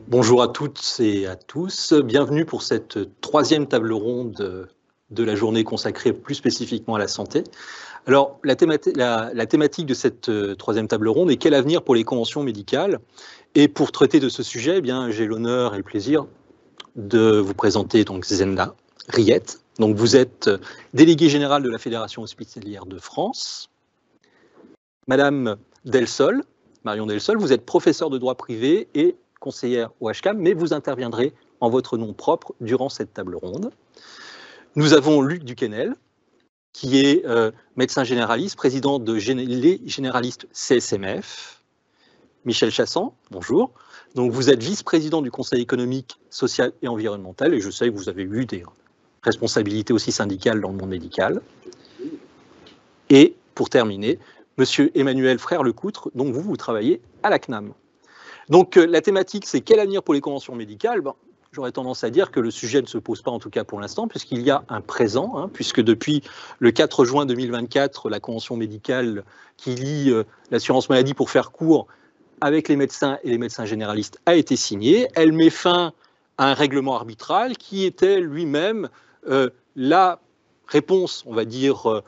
Bonjour à toutes et à tous. Bienvenue pour cette troisième table ronde de la journée consacrée plus spécifiquement à la santé. Alors, la thématique de cette troisième table ronde est quel avenir pour les conventions médicales? Et pour traiter de ce sujet, eh bien, j'ai l'honneur et le plaisir de vous présenter donc Zenda Riette. Donc, vous êtes déléguée générale de la Fédération hospitalière de France. Madame Delsol, Marion Delsol, vous êtes professeure de droit privé et conseillère au HCAM, mais vous interviendrez en votre nom propre durant cette table ronde. Nous avons Luc Duquesnel, qui est médecin généraliste, président de les généralistes CSMF. Michel Chassan, bonjour. Donc vous êtes vice-président du Conseil économique, social et environnemental, et je sais que vous avez eu des responsabilités aussi syndicales dans le monde médical. Et pour terminer, Monsieur Emmanuel Frère-Lecoutre, donc vous travaillez à la CNAM. Donc la thématique, c'est quel avenir pour les conventions médicales? J'aurais tendance à dire que le sujet ne se pose pas, en tout cas pour l'instant, puisqu'il y a un présent, puisque depuis le 4 juin 2024, la convention médicale qui lie l'assurance maladie, pour faire court, avec les médecins et les médecins généralistes a été signée. Elle met fin à un règlement arbitral qui était lui-même la réponse, on va dire,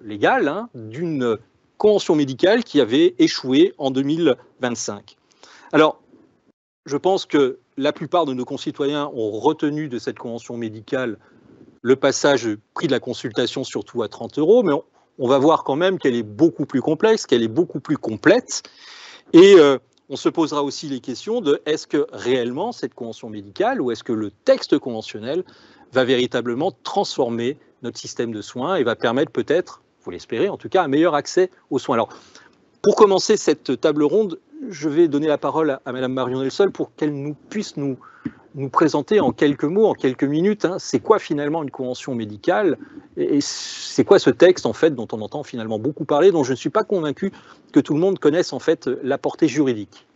légale d'une convention médicale qui avait échoué en 2025. Alors, je pense que la plupart de nos concitoyens ont retenu de cette convention médicale le passage prix de la consultation, surtout à 30 €, mais on va voir quand même qu'elle est beaucoup plus complexe, qu'elle est beaucoup plus complète. Et on se posera aussi les questions de est-ce que réellement cette convention médicale ou est-ce que le texte conventionnel va véritablement transformer notre système de soins et va permettre peut-être, vous l'espérez en tout cas, un meilleur accès aux soins. Alors, pour commencer cette table ronde, je vais donner la parole à Madame Marion Delsol pour qu'elle puisse nous présenter en quelques mots, en quelques minutes, c'est quoi finalement une convention médicale et c'est quoi ce texte en fait dont on entend finalement beaucoup parler, dont je ne suis pas convaincu que tout le monde connaisse en fait la portée juridique.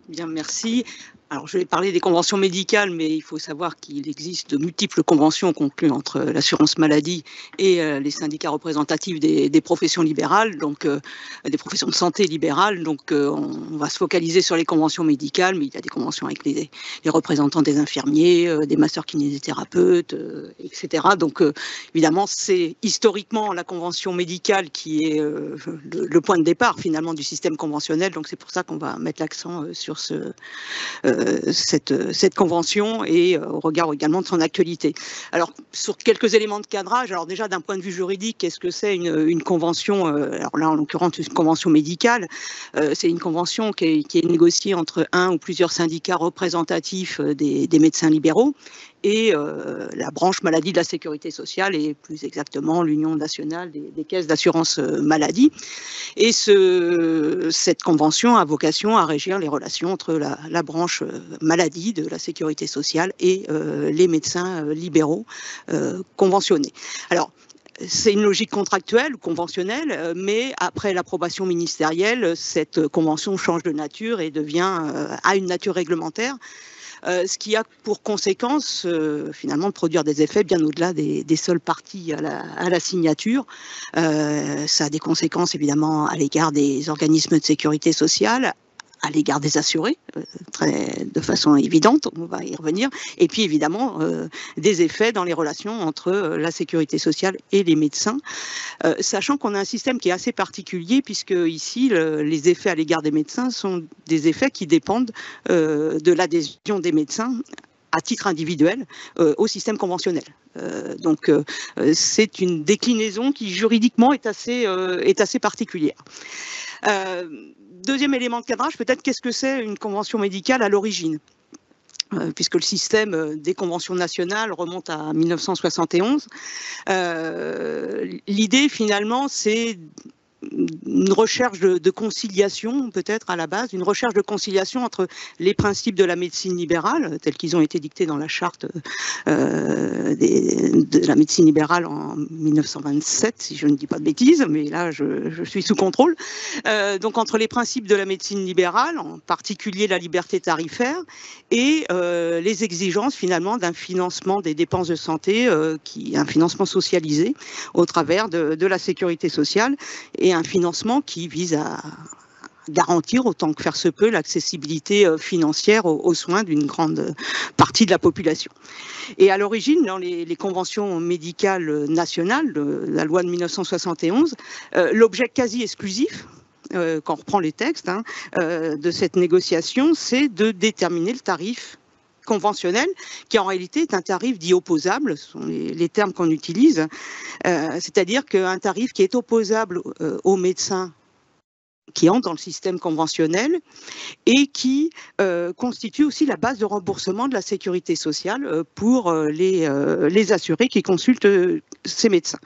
Bien, merci. Alors, je vais parler des conventions médicales, mais il faut savoir qu'il existe de multiples conventions conclues entre l'assurance maladie et les syndicats représentatifs des professions libérales, donc des professions de santé libérales. Donc, on va se focaliser sur les conventions médicales, mais il y a des conventions avec les représentants des infirmiers, des masseurs kinésithérapeutes, etc. Donc, évidemment, c'est historiquement la convention médicale qui est le point de départ, finalement, du système conventionnel. Donc, c'est pour ça qu'on va mettre l'accent sur cette convention et au regard également de son actualité. Alors, sur quelques éléments de cadrage, alors déjà d'un point de vue juridique, qu'est-ce que c'est une convention? Alors là, en l'occurrence, une convention médicale, c'est une convention qui est négociée entre un ou plusieurs syndicats représentatifs des médecins libéraux et la branche maladie de la sécurité sociale et plus exactement l'Union nationale des caisses d'assurance maladie. Et cette convention a vocation à régir les relations entre la branche maladie de la sécurité sociale et les médecins libéraux conventionnés. Alors, c'est une logique contractuelle ou conventionnelle, mais après l'approbation ministérielle, cette convention change de nature et a une nature réglementaire. Ce qui a pour conséquence, finalement, de produire des effets bien au-delà des seules parties à la signature. Ça a des conséquences, évidemment, à l'égard des organismes de sécurité sociale, à l'égard des assurés, de façon évidente, on va y revenir, et puis évidemment des effets dans les relations entre la sécurité sociale et les médecins, sachant qu'on a un système qui est assez particulier, puisque ici, les effets à l'égard des médecins sont des effets qui dépendent de l'adhésion des médecins à titre individuel au système conventionnel. Donc c'est une déclinaison qui juridiquement est assez particulière. Deuxième élément de cadrage, peut-être qu'est-ce que c'est une convention médicale à l'origine, puisque le système des conventions nationales remonte à 1971. L'idée finalement, c'est une recherche de conciliation, peut-être à la base, une recherche de conciliation entre les principes de la médecine libérale, tels qu'ils ont été dictés dans la charte de la médecine libérale en 1927, si je ne dis pas de bêtises, mais là je suis sous contrôle. Donc entre les principes de la médecine libérale, en particulier la liberté tarifaire, et les exigences finalement d'un financement des dépenses de santé, un financement socialisé au travers de la sécurité sociale, et un financement qui vise garantir autant que faire se peut l'accessibilité financière aux soins d'une grande partie de la population. Et à l'origine, dans les conventions médicales nationales, la loi de 1971, l'objet quasi exclusif, quand on reprend les textes de cette négociation, c'est de déterminer le tarif conventionnel, qui en réalité est un tarif dit opposable, ce sont les termes qu'on utilise, c'est-à-dire qu'un tarif qui est opposable aux médecins qui entrent dans le système conventionnel et qui constitue aussi la base de remboursement de la sécurité sociale pour les assurés qui consultent ces médecins.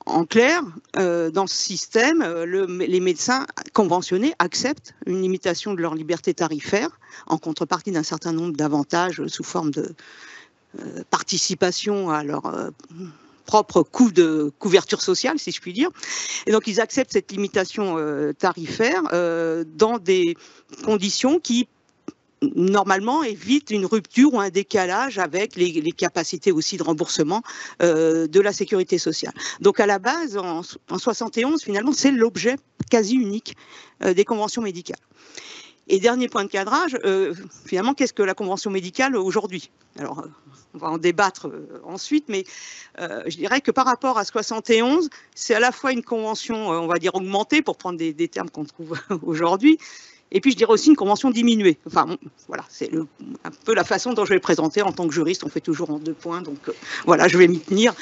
En clair, dans ce système, les médecins conventionnés acceptent une limitation de leur liberté tarifaire en contrepartie d'un certain nombre d'avantages sous forme de participation à leur propre coût de couverture sociale, si je puis dire. Et donc, ils acceptent cette limitation tarifaire dans des conditions qui normalement évite une rupture ou un décalage avec les capacités aussi de remboursement de la sécurité sociale. Donc à la base, en 71, finalement, c'est l'objet quasi unique des conventions médicales. Et dernier point de cadrage, finalement, qu'est-ce que la convention médicale aujourd'hui? Alors, on va en débattre ensuite, mais je dirais que par rapport à 71, c'est à la fois une convention, on va dire, augmentée, pour prendre des termes qu'on trouve aujourd'hui, et puis je dirais aussi une convention diminuée. Enfin, bon, voilà, c'est un peu la façon dont je vais le présenter. En tant que juriste, on fait toujours en 2 points, donc voilà, je vais m'y tenir.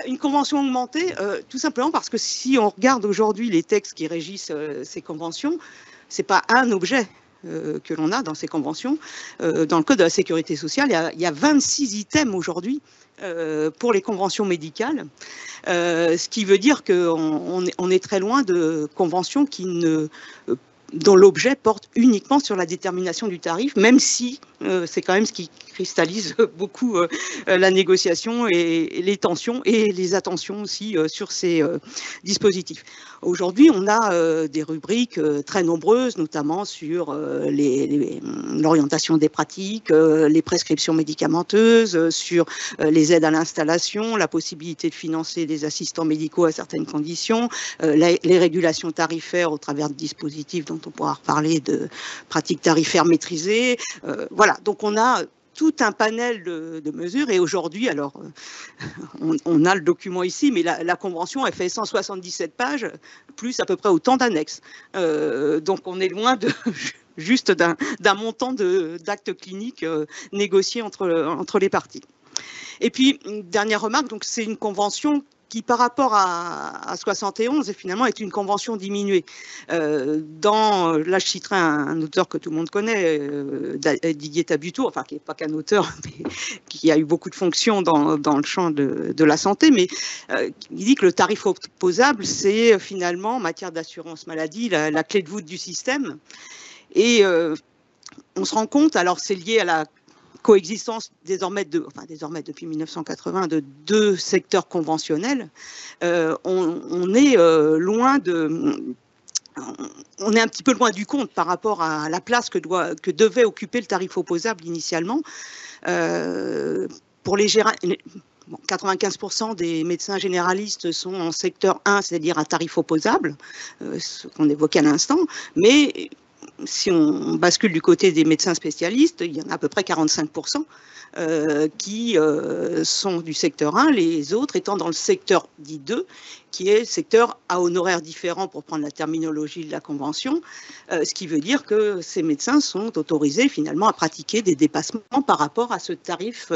Une convention augmentée, tout simplement parce que si on regarde aujourd'hui les textes qui régissent ces conventions, c'est pas un objet que l'on a dans ces conventions. Dans le Code de la sécurité sociale, il y a 26 items aujourd'hui pour les conventions médicales, ce qui veut dire qu'on est très loin de conventions dont l'objet porte uniquement sur la détermination du tarif, même si c'est quand même ce qui cristallise beaucoup la négociation et les tensions et les attentions aussi sur ces dispositifs. Aujourd'hui, on a des rubriques très nombreuses, notamment sur l'orientation des pratiques, les prescriptions médicamenteuses, sur les aides à l'installation, la possibilité de financer des assistants médicaux à certaines conditions, les régulations tarifaires au travers de dispositifs dont on pourra reparler, de pratiques tarifaires maîtrisées. Voilà, donc on a tout un panel de mesures, et aujourd'hui, alors, on a le document ici, mais la convention, elle fait 177 pages, plus à peu près autant d'annexes. Donc on est loin juste d'un montant d'actes cliniques négociés entre les parties. Et puis, une dernière remarque, donc c'est une convention qui, par rapport à 71, finalement, est une convention diminuée. Là, je citerai un auteur que tout le monde connaît, Didier Tabuteau, enfin, qui n'est pas qu'un auteur, mais qui a eu beaucoup de fonctions dans le champ de la santé, mais il dit que le tarif opposable, c'est finalement, en matière d'assurance maladie, la clé de voûte du système. Et on se rend compte, alors c'est lié à la coexistence désormais depuis 1980 de 2 secteurs conventionnels, on est loin on est un petit peu loin du compte par rapport à la place que devait occuper le tarif opposable initialement. Pour les 95% des médecins généralistes sont en secteur 1, c'est-à-dire à tarif opposable, ce qu'on évoquait à l'instant, mais si on bascule du côté des médecins spécialistes, il y en a à peu près 45% qui sont du secteur 1, les autres étant dans le secteur dit 2, qui est secteur à honoraires différents pour prendre la terminologie de la Convention, ce qui veut dire que ces médecins sont autorisés finalement à pratiquer des dépassements par rapport à ce tarif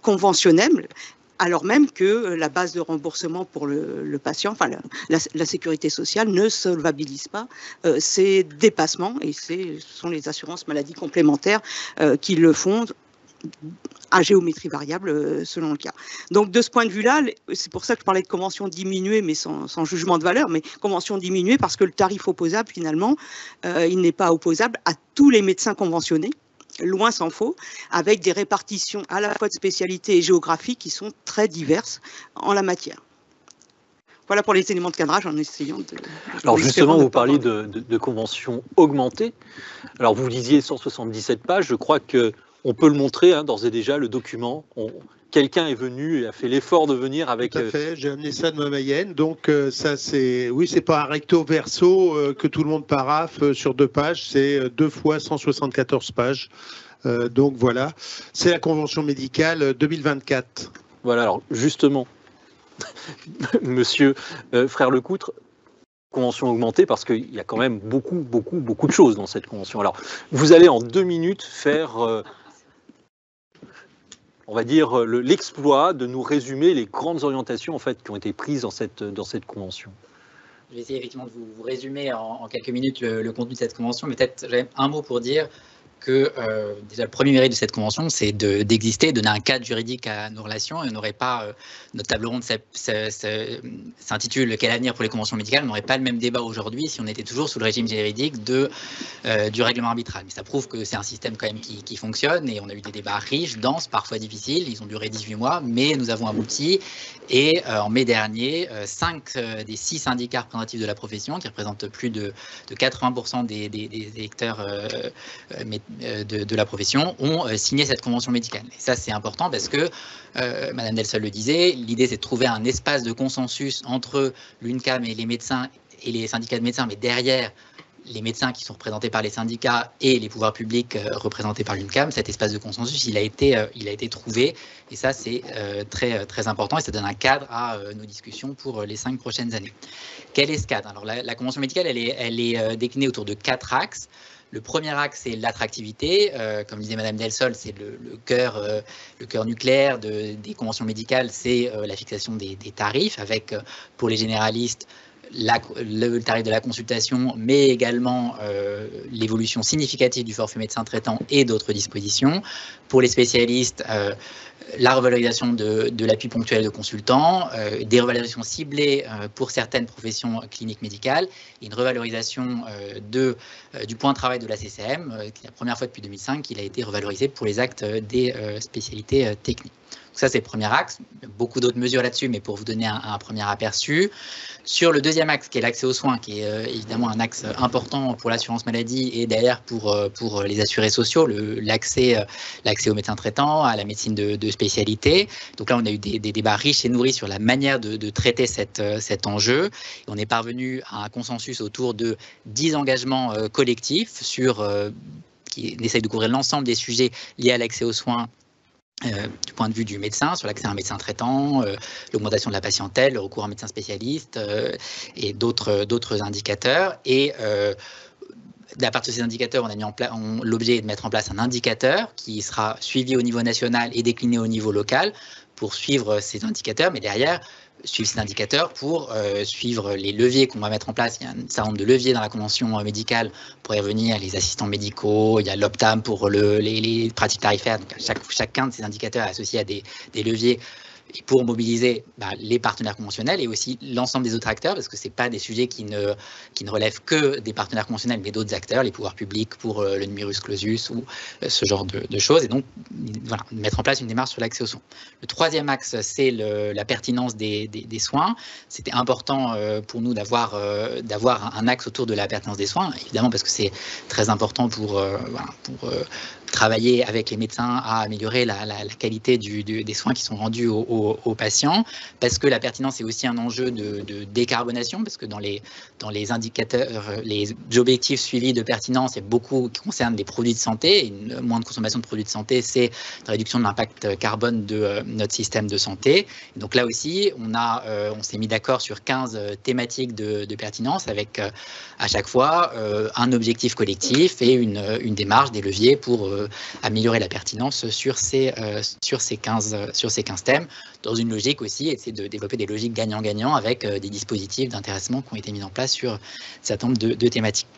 conventionnel, alors même que la base de remboursement pour le patient, enfin la sécurité sociale, ne solvabilise pas ces dépassements, et ce sont les assurances maladies complémentaires qui le font à géométrie variable selon le cas. Donc de ce point de vue-là, c'est pour ça que je parlais de convention diminuée, mais sans jugement de valeur, mais convention diminuée parce que le tarif opposable, finalement, il n'est pas opposable à tous les médecins conventionnés, loin s'en faut, avec des répartitions à la fois de spécialités et géographiques qui sont très diverses en la matière. Voilà pour les éléments de cadrage en essayant de... Alors justement, vous parliez de conventions augmentées. Alors vous disiez 177 pages, je crois que on peut le montrer, hein, d'ores et déjà, le document. Quelqu'un est venu et a fait l'effort de venir avec... Tout à fait, j'ai amené ça de ma Mayenne. Donc ça, c'est... Oui, c'est pas un recto verso que tout le monde paraphe sur 2 pages, c'est 2 fois 174 pages. Donc voilà, c'est la convention médicale 2024. Voilà, alors justement, monsieur Frère Lecoutre, convention augmentée parce qu'il y a quand même beaucoup de choses dans cette convention. Alors, vous allez en 2 minutes faire, on va dire, l'exploit de nous résumer les grandes orientations en fait qui ont été prises dans cette convention. Je vais essayer effectivement de vous résumer en quelques minutes le contenu de cette convention, mais peut-être j'avais un mot pour dire que déjà le premier mérite de cette convention, c'est d'exister, donner un cadre juridique à nos relations. Et on n'aurait pas, notre table ronde s'intitule « Quel avenir pour les conventions médicales ?» On n'aurait pas le même débat aujourd'hui si on était toujours sous le régime juridique du règlement arbitral. Mais ça prouve que c'est un système quand même qui fonctionne, et on a eu des débats riches, denses, parfois difficiles. Ils ont duré 18 mois, mais nous avons abouti. Et en mai dernier, 5 des 6 syndicats représentatifs de la profession, qui représentent plus de 80% des électeurs de la profession, ont signé cette convention médicale. Et ça, c'est important parce que, Madame Delsol le disait, l'idée, c'est de trouver un espace de consensus entre l'UNCAM et les médecins et les syndicats de médecins, mais derrière les médecins qui sont représentés par les syndicats et les pouvoirs publics représentés par l'UNCAM. Cet espace de consensus, il a été trouvé, et ça, c'est très important, et ça donne un cadre à nos discussions pour les 5 prochaines années. Quel est ce cadre? Alors, la convention médicale, elle est déclinée autour de 4 axes. Le premier axe, c'est l'attractivité. Comme disait Madame Delsol, c'est le cœur nucléaire des conventions médicales, c'est la fixation des tarifs, avec, pour les généralistes, le tarif de la consultation, mais également l'évolution significative du forfait médecin traitant et d'autres dispositions. Pour les spécialistes, la revalorisation de l'appui ponctuel de consultants, des revalorisations ciblées pour certaines professions cliniques médicales, et une revalorisation du point de travail de la CCM, qui est la première fois depuis 2005 qu'il a été revalorisé pour les actes des spécialités techniques. Donc ça, c'est le premier axe. Beaucoup d'autres mesures là-dessus, mais pour vous donner un premier aperçu. Sur le deuxième axe, qui est l'accès aux soins, qui est évidemment un axe important pour l'assurance maladie et d'ailleurs pour les assurés sociaux, l'accès aux médecins traitants, à la médecine de spécialité. Donc là, on a eu des débats riches et nourris sur la manière de traiter cet enjeu. Et on est parvenu à un consensus autour de 10 engagements collectifs qui essayent de couvrir l'ensemble des sujets liés à l'accès aux soins du point de vue du médecin, sur l'accès à un médecin traitant, l'augmentation de la patientèle, le recours à un médecin spécialiste et d'autres indicateurs. Et à partir de ces indicateurs, on a mis en place l'objet de mettre en place un indicateur qui sera suivi au niveau national et décliné au niveau local pour suivre ces indicateurs, mais derrière, suivre ces indicateurs pour suivre les leviers qu'on va mettre en place. Il y a un certain nombre de leviers dans la convention médicale pour y revenir, les assistants médicaux, il y a l'OPTAM pour les pratiques tarifaires. Donc chacun de ces indicateurs est associé à des leviers et pour mobiliser les partenaires conventionnels et aussi l'ensemble des autres acteurs, parce que ce n'est pas des sujets qui ne relèvent que des partenaires conventionnels, mais d'autres acteurs, les pouvoirs publics pour le numerus clausus ou ce genre de choses. Et donc, voilà, mettre en place une démarche sur l'accès aux soins. Le troisième axe, c'est la pertinence des soins. C'était important pour nous d'avoir un axe autour de la pertinence des soins, évidemment parce que c'est très important pour travailler avec les médecins à améliorer la qualité des soins qui sont rendus aux patients, parce que la pertinence est aussi un enjeu de décarbonation, parce que dans les indicateurs, les objectifs suivis de pertinence, il y a beaucoup qui concernent les produits de santé. Une moindre consommation de produits de santé, c'est une réduction de l'impact carbone de notre système de santé. Et donc là aussi, on s'est mis d'accord sur 15 thématiques de pertinence, avec à chaque fois un objectif collectif et une démarche, des leviers pour améliorer la pertinence sur ces 15 thèmes, dans une logique aussi, et c'est de développer des logiques gagnant-gagnant avec des dispositifs d'intéressement qui ont été mis en place sur un certain nombre de thématiques.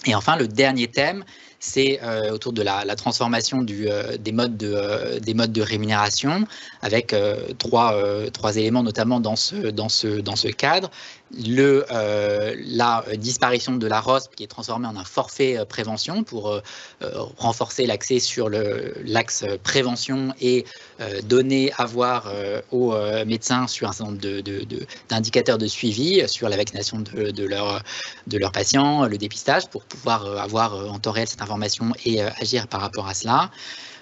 Et enfin, le dernier thème, c'est autour de la transformation des modes de rémunération, avec trois éléments notamment dans ce cadre. La disparition de la ROSP qui est transformée en un forfait prévention pour renforcer l'accès sur l'axe prévention et avoir aux médecins sur un certain nombre d'indicateurs de suivi sur la vaccination de leurs patients, le dépistage, pour pouvoir avoir en temps réel cette information information et agir par rapport à cela.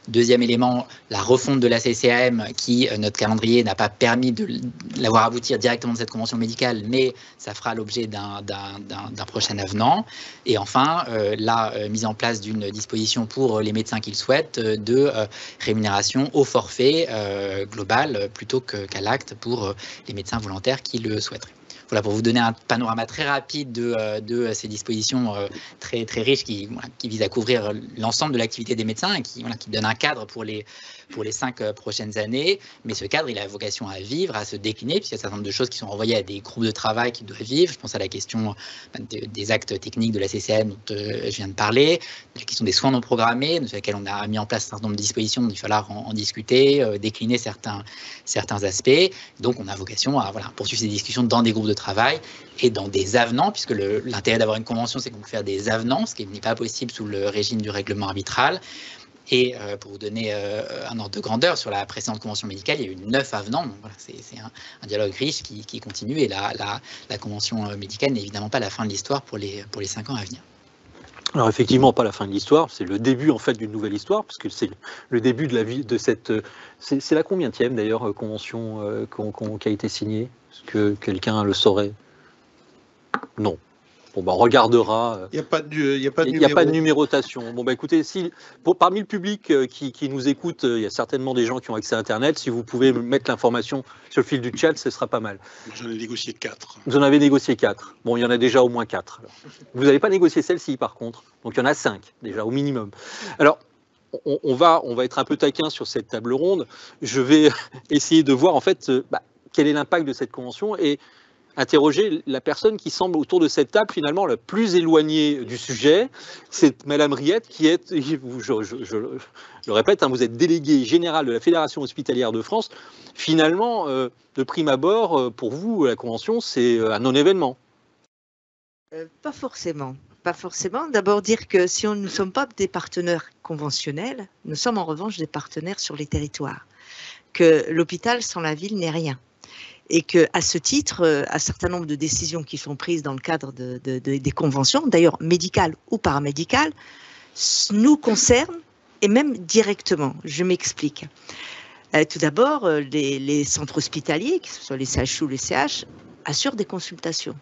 Deuxième élément, la refonte de la CCAM qui, notre calendrier n'a pas permis de l'avoir aboutir directement de cette convention médicale, mais ça fera l'objet d'un prochain avenant. Et enfin, la mise en place d'une disposition pour les médecins qui le souhaitent de rémunération au forfait global plutôt qu'à l'acte pour les médecins volontaires qui le souhaiteraient. Voilà, pour vous donner un panorama très rapide de ces dispositions très, très riches qui visent à couvrir l'ensemble de l'activité des médecins et qui donnent un cadre pour les 5 prochaines années. Mais ce cadre, il a vocation à vivre, à se décliner, puisqu'il y a un certain nombre de choses qui sont renvoyées à des groupes de travail qui doivent vivre. Je pense à la question des actes techniques de la CCAM dont je viens de parler, la question des soins non programmés, sur lesquels on a mis en place un certain nombre de dispositions dont il va falloir en discuter, décliner certains aspects. Donc, on a vocation à poursuivre ces discussions dans des groupes de travail et dans des avenants, puisque l'intérêt d'avoir une convention, c'est qu'on peut faire des avenants, ce qui n'est pas possible sous le régime du règlement arbitral. Et pour vous donner un ordre de grandeur, sur la précédente convention médicale, il y a eu 9 avenants. Donc voilà, c'est un dialogue riche qui continue. Et la convention médicale n'est évidemment pas la fin de l'histoire pour les 5 ans à venir. Alors effectivement, pas la fin de l'histoire, c'est le début en fait d'une nouvelle histoire, parce que c'est le début de la vie de cette... C'est la combienième d'ailleurs convention qui a été signée? Est-ce que quelqu'un le saurait? Non. Bon, on regardera. Il n'y a pas de numérotation. Bon, écoutez, parmi le public qui nous écoute, il y a certainement des gens qui ont accès à Internet. Si vous pouvez mettre l'information sur le fil du chat, ce sera pas mal. J'en ai négocié 4. Vous en avez négocié 4. Bon, il y en a déjà au moins 4. Alors. Vous n'avez pas négocié celle-ci, par contre. Donc, il y en a 5, déjà, au minimum. Alors, on va être un peu taquin sur cette table ronde. Je vais essayer de voir, en fait, quel est l'impact de cette convention et interroger la personne qui semble autour de cette table finalement la plus éloignée du sujet, c'est Madame Riette qui est, je le répète, vous êtes déléguée générale de la Fédération hospitalière de France. Finalement, de prime abord, pour vous, la convention, c'est un non-événement. Pas forcément. Pas forcément. D'abord dire que si nous ne sommes pas des partenaires conventionnels, nous sommes en revanche des partenaires sur les territoires. Que l'hôpital sans la ville n'est rien. Et qu'à ce titre, un certain nombre de décisions qui sont prises dans le cadre des conventions, d'ailleurs médicales ou paramédicales, nous concernent et même directement. Je m'explique. Tout d'abord, les centres hospitaliers, que ce soit les CHU ou les CH, assurent des consultations.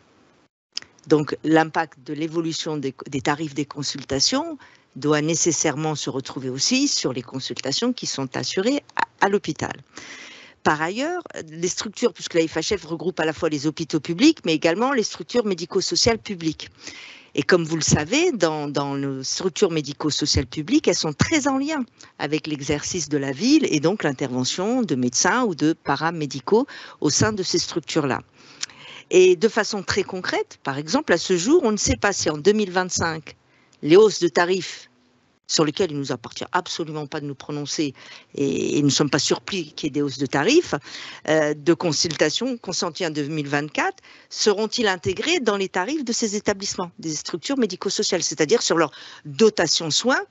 Donc l'impact de l'évolution des tarifs des consultations doit nécessairement se retrouver aussi sur les consultations qui sont assurées à l'hôpital. Par ailleurs, les structures, puisque la FHF regroupe à la fois les hôpitaux publics, mais également les structures médico-sociales publiques. Et comme vous le savez, dans nos structures médico-sociales publiques, elles sont très en lien avec l'exercice de la ville et donc l'intervention de médecins ou de paramédicaux au sein de ces structures-là. Et de façon très concrète, par exemple, à ce jour, on ne sait pas si en 2025, les hausses de tarifs sur lesquels il ne nous appartient absolument pas de nous prononcer et nous ne sommes pas surpris qu'il y ait des hausses de tarifs, de consultation consenties en 2024, seront-ils intégrés dans les tarifs de ces établissements, des structures médico-sociales, c'est-à-dire sur leur dotation soins,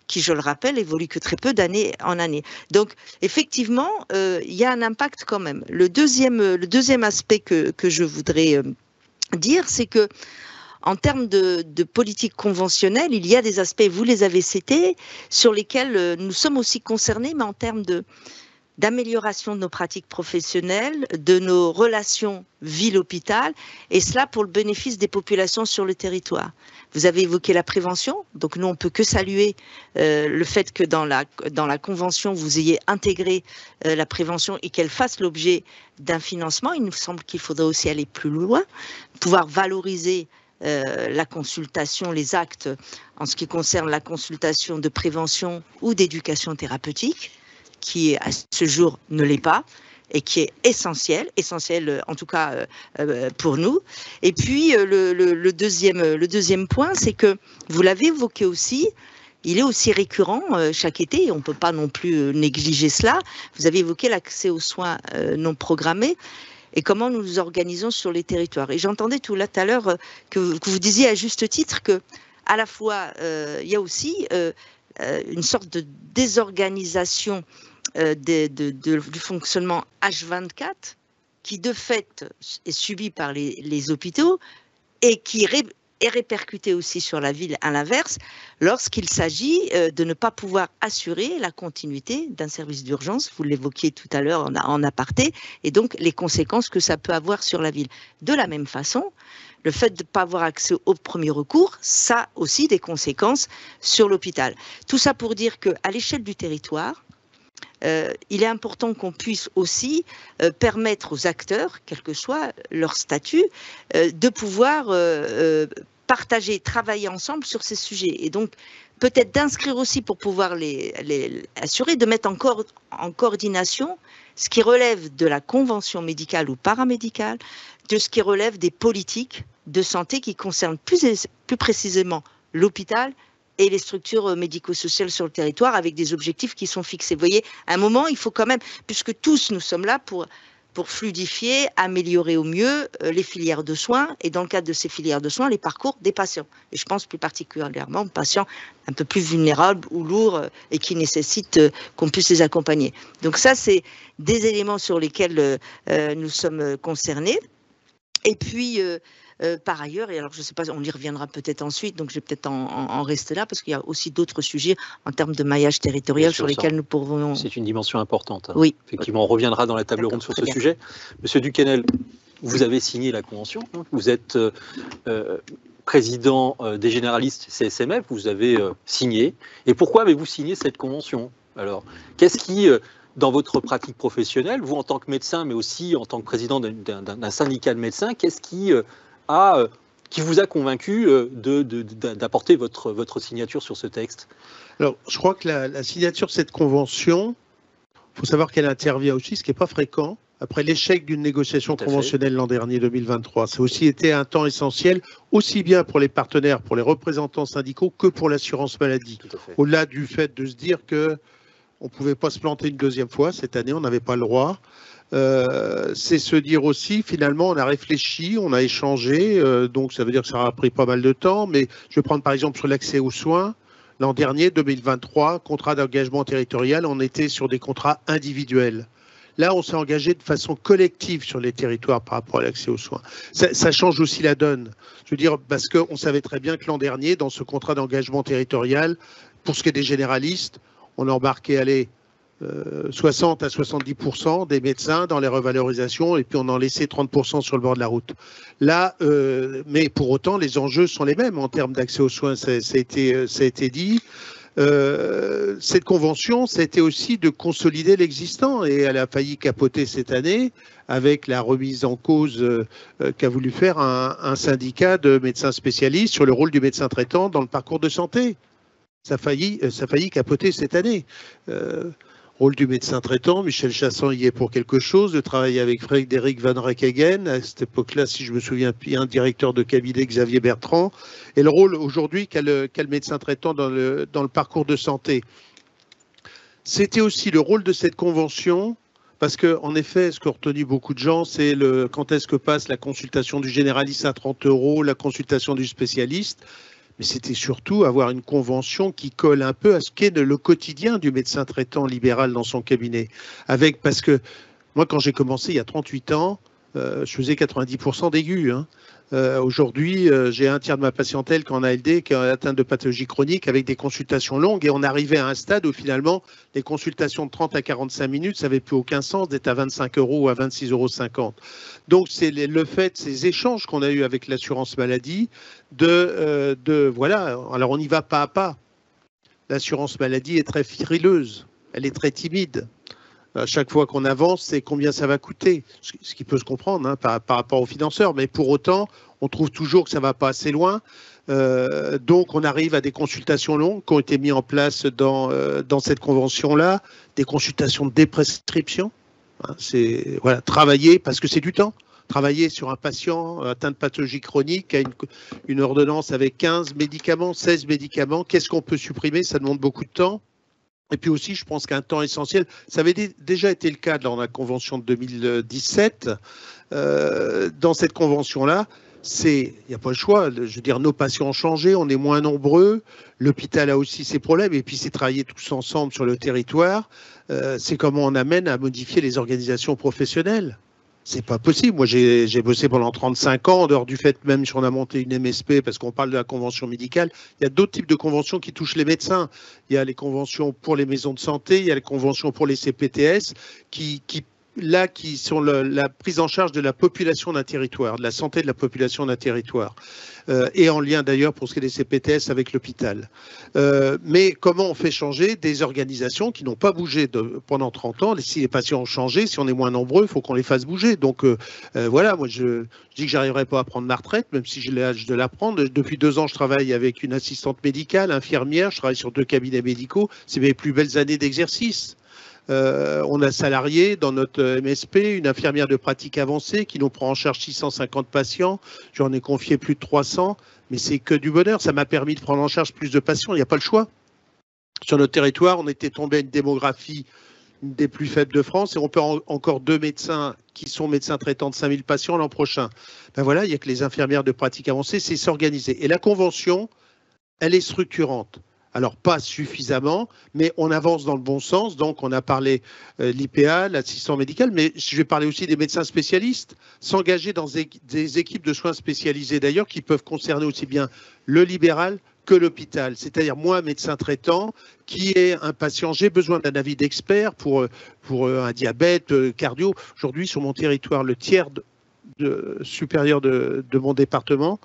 qui, je le rappelle, évolue que très peu d'année en année. Donc, effectivement, il y a un impact quand même. Le deuxième aspect que je voudrais dire, c'est que en termes de politique conventionnelle, il y a des aspects, vous les avez cités, sur lesquels nous sommes aussi concernés, mais en termes d'amélioration de nos pratiques professionnelles, de nos relations ville-hôpital, et cela pour le bénéfice des populations sur le territoire. Vous avez évoqué la prévention, donc nous on peut que saluer le fait que dans la convention vous ayez intégré la prévention et qu'elle fasse l'objet d'un financement. Il nous semble qu'il faudrait aussi aller plus loin, pouvoir valoriser la consultation, les actes en ce qui concerne la consultation de prévention ou d'éducation thérapeutique, qui à ce jour ne l'est pas et qui est essentiel en tout cas pour nous. Et puis le deuxième point, c'est que vous l'avez évoqué aussi, il est aussi récurrent chaque été, et on ne peut pas non plus négliger cela. Vous avez évoqué l'accès aux soins non programmés et comment nous nous organisons sur les territoires. Et j'entendais tout à l'heure que vous disiez à juste titre que à la fois il y a aussi une sorte de désorganisation du fonctionnement H24 qui de fait est subi par les hôpitaux et qui est répercuté aussi sur la ville à l'inverse, lorsqu'il s'agit de ne pas pouvoir assurer la continuité d'un service d'urgence, vous l'évoquiez tout à l'heure en aparté, et donc les conséquences que ça peut avoir sur la ville. De la même façon, le fait de ne pas avoir accès au premier recours, ça a aussi des conséquences sur l'hôpital. Tout ça pour dire qu'à l'échelle du territoire, il est important qu'on puisse aussi permettre aux acteurs, quel que soit leur statut, de pouvoir partager, travailler ensemble sur ces sujets. Et donc, peut-être d'inscrire aussi pour pouvoir les assurer, de mettre en coordination ce qui relève de la convention médicale ou paramédicale, de ce qui relève des politiques de santé qui concernent plus précisément l'hôpital et les structures médico-sociales sur le territoire avec des objectifs qui sont fixés. Vous voyez, à un moment, il faut quand même, puisque tous nous sommes là pour fluidifier, améliorer au mieux les filières de soins et dans le cadre de ces filières de soins, les parcours des patients. Et je pense plus particulièrement aux patients un peu plus vulnérables ou lourds et qui nécessitent qu'on puisse les accompagner. Donc ça, c'est des éléments sur lesquels nous sommes concernés. Et puis, par ailleurs, et alors je ne sais pas, on y reviendra peut-être ensuite, donc je vais peut-être en rester là, parce qu'il y a aussi d'autres sujets en termes de maillage territorial sur lesquels nous pourrons... C'est une dimension importante. Hein. Oui. Effectivement, on reviendra dans la table ronde sur ce sujet. Monsieur Duquesnel, vous avez signé la convention, hein. Vous êtes président des généralistes CSMF, vous avez signé. Et pourquoi avez-vous signé cette convention? Alors, qu'est-ce qui... dans votre pratique professionnelle, vous en tant que médecin, mais aussi en tant que président d'un syndicat de médecins, qu'est-ce qui vous a convaincu d'apporter votre signature sur ce texte? Alors, je crois que la signature de cette convention, il faut savoir qu'elle intervient aussi, ce qui n'est pas fréquent, après l'échec d'une négociation conventionnelle l'an dernier, 2023. Ça a aussi été un temps essentiel, aussi bien pour les partenaires, pour les représentants syndicaux, que pour l'assurance maladie. Au-delà du fait de se dire que on ne pouvait pas se planter une deuxième fois. Cette année, on n'avait pas le droit. C'est se dire aussi, finalement, on a réfléchi, on a échangé. Donc, ça veut dire que ça a pris pas mal de temps. Mais je vais prendre par exemple sur l'accès aux soins. L'an dernier, 2023, contrat d'engagement territorial, on était sur des contrats individuels. Là, on s'est engagé de façon collective sur les territoires par rapport à l'accès aux soins. Ça change aussi la donne. Je veux dire, parce qu'on savait très bien que l'an dernier, dans ce contrat d'engagement territorial, pour ce qui est des généralistes, on a embarqué 60 à 70% des médecins dans les revalorisations et puis on en laissait 30% sur le bord de la route. Là, mais pour autant, les enjeux sont les mêmes en termes d'accès aux soins, ça a été dit. Cette convention, ça a été aussi de consolider l'existant et elle a failli capoter cette année avec la remise en cause qu'a voulu faire un syndicat de médecins spécialistes sur le rôle du médecin traitant dans le parcours de santé. Ça a failli capoter cette année. Rôle du médecin traitant, Michel Chassan y est pour quelque chose, de travailler avec Frédéric Van Reckhagen, à cette époque-là, si je me souviens bien, directeur de cabinet Xavier Bertrand, et le rôle aujourd'hui qu'a le médecin traitant dans le parcours de santé. C'était aussi le rôle de cette convention, parce qu'en effet, ce qu'ont retenu beaucoup de gens, c'est quand est-ce que passe la consultation du généraliste à 30 €, la consultation du spécialiste. Mais c'était surtout avoir une convention qui colle un peu à ce qu'est le quotidien du médecin traitant libéral dans son cabinet. Parce que moi, quand j'ai commencé il y a 38 ans, je faisais 90% d'aigus. Hein. Aujourd'hui, j'ai un tiers de ma patientèle qui est en ALD, qui est atteinte de pathologie chronique, avec des consultations longues. Et on arrivait à un stade où finalement, les consultations de 30 à 45 minutes, ça n'avait plus aucun sens d'être à 25 € ou à 26,50 €. Donc, c'est le fait, ces échanges qu'on a eus avec l'assurance maladie, voilà, alors on y va pas à pas. L'assurance maladie est très frileuse, elle est très timide. À chaque fois qu'on avance, c'est combien ça va coûter, ce qui peut se comprendre hein, par rapport aux financeurs, mais pour autant, on trouve toujours que ça ne va pas assez loin. Donc, on arrive à des consultations longues qui ont été mises en place dans cette convention-là, des consultations de déprescription. Hein, c'est voilà, travailler, parce que c'est du temps. Travailler sur un patient atteint de pathologie chronique à une ordonnance avec 15 médicaments, 16 médicaments, qu'est-ce qu'on peut supprimer? Ça demande beaucoup de temps. Et puis aussi, je pense qu'un temps essentiel, ça avait déjà été le cas dans la convention de 2017. Dans cette convention-là, il n'y a pas le choix. Je veux dire, nos patients ont changé, on est moins nombreux. L'hôpital a aussi ses problèmes. Et puis, c'est travailler tous ensemble sur le territoire. C'est comment on amène à modifier les organisations professionnelles. C'est pas possible. Moi, j'ai bossé pendant 35 ans, en dehors du fait même si on a monté une MSP, parce qu'on parle de la convention médicale, il y a d'autres types de conventions qui touchent les médecins. Il y a les conventions pour les maisons de santé, il y a les conventions pour les CPTS, qui sont la prise en charge de la population d'un territoire, de la santé de la population d'un territoire, et en lien d'ailleurs pour ce qui est des CPTS avec l'hôpital. Mais comment on fait changer des organisations qui n'ont pas bougé pendant 30 ans? Si les patients ont changé, si on est moins nombreux, il faut qu'on les fasse bouger. Donc voilà, moi je dis que j'arriverai pas à prendre ma retraite, même si j'ai l'âge de la prendre. Depuis 2 ans, je travaille avec une assistante médicale, infirmière, je travaille sur 2 cabinets médicaux. C'est mes plus belles années d'exercice. On a salarié dans notre MSP une infirmière de pratique avancée qui nous prend en charge 650 patients. J'en ai confié plus de 300, mais c'est que du bonheur. Ça m'a permis de prendre en charge plus de patients. Il n'y a pas le choix. Sur notre territoire, on était tombé à une démographie des plus faibles de France et on perd encore 2 médecins qui sont médecins traitants de 5000 patients l'an prochain. Ben voilà, il n'y a que les infirmières de pratique avancée, c'est s'organiser. Et la convention, elle est structurante. Alors, pas suffisamment, mais on avance dans le bon sens. Donc, on a parlé de l'IPA, l'assistant médical, mais je vais parler aussi des médecins spécialistes, s'engager dans des équipes de soins spécialisées d'ailleurs, qui peuvent concerner aussi bien le libéral que l'hôpital. C'est-à-dire, moi, médecin traitant, qui est un patient, j'ai besoin d'un avis d'expert pour un diabète, cardio. Aujourd'hui, sur mon territoire, le tiers supérieur de mon département,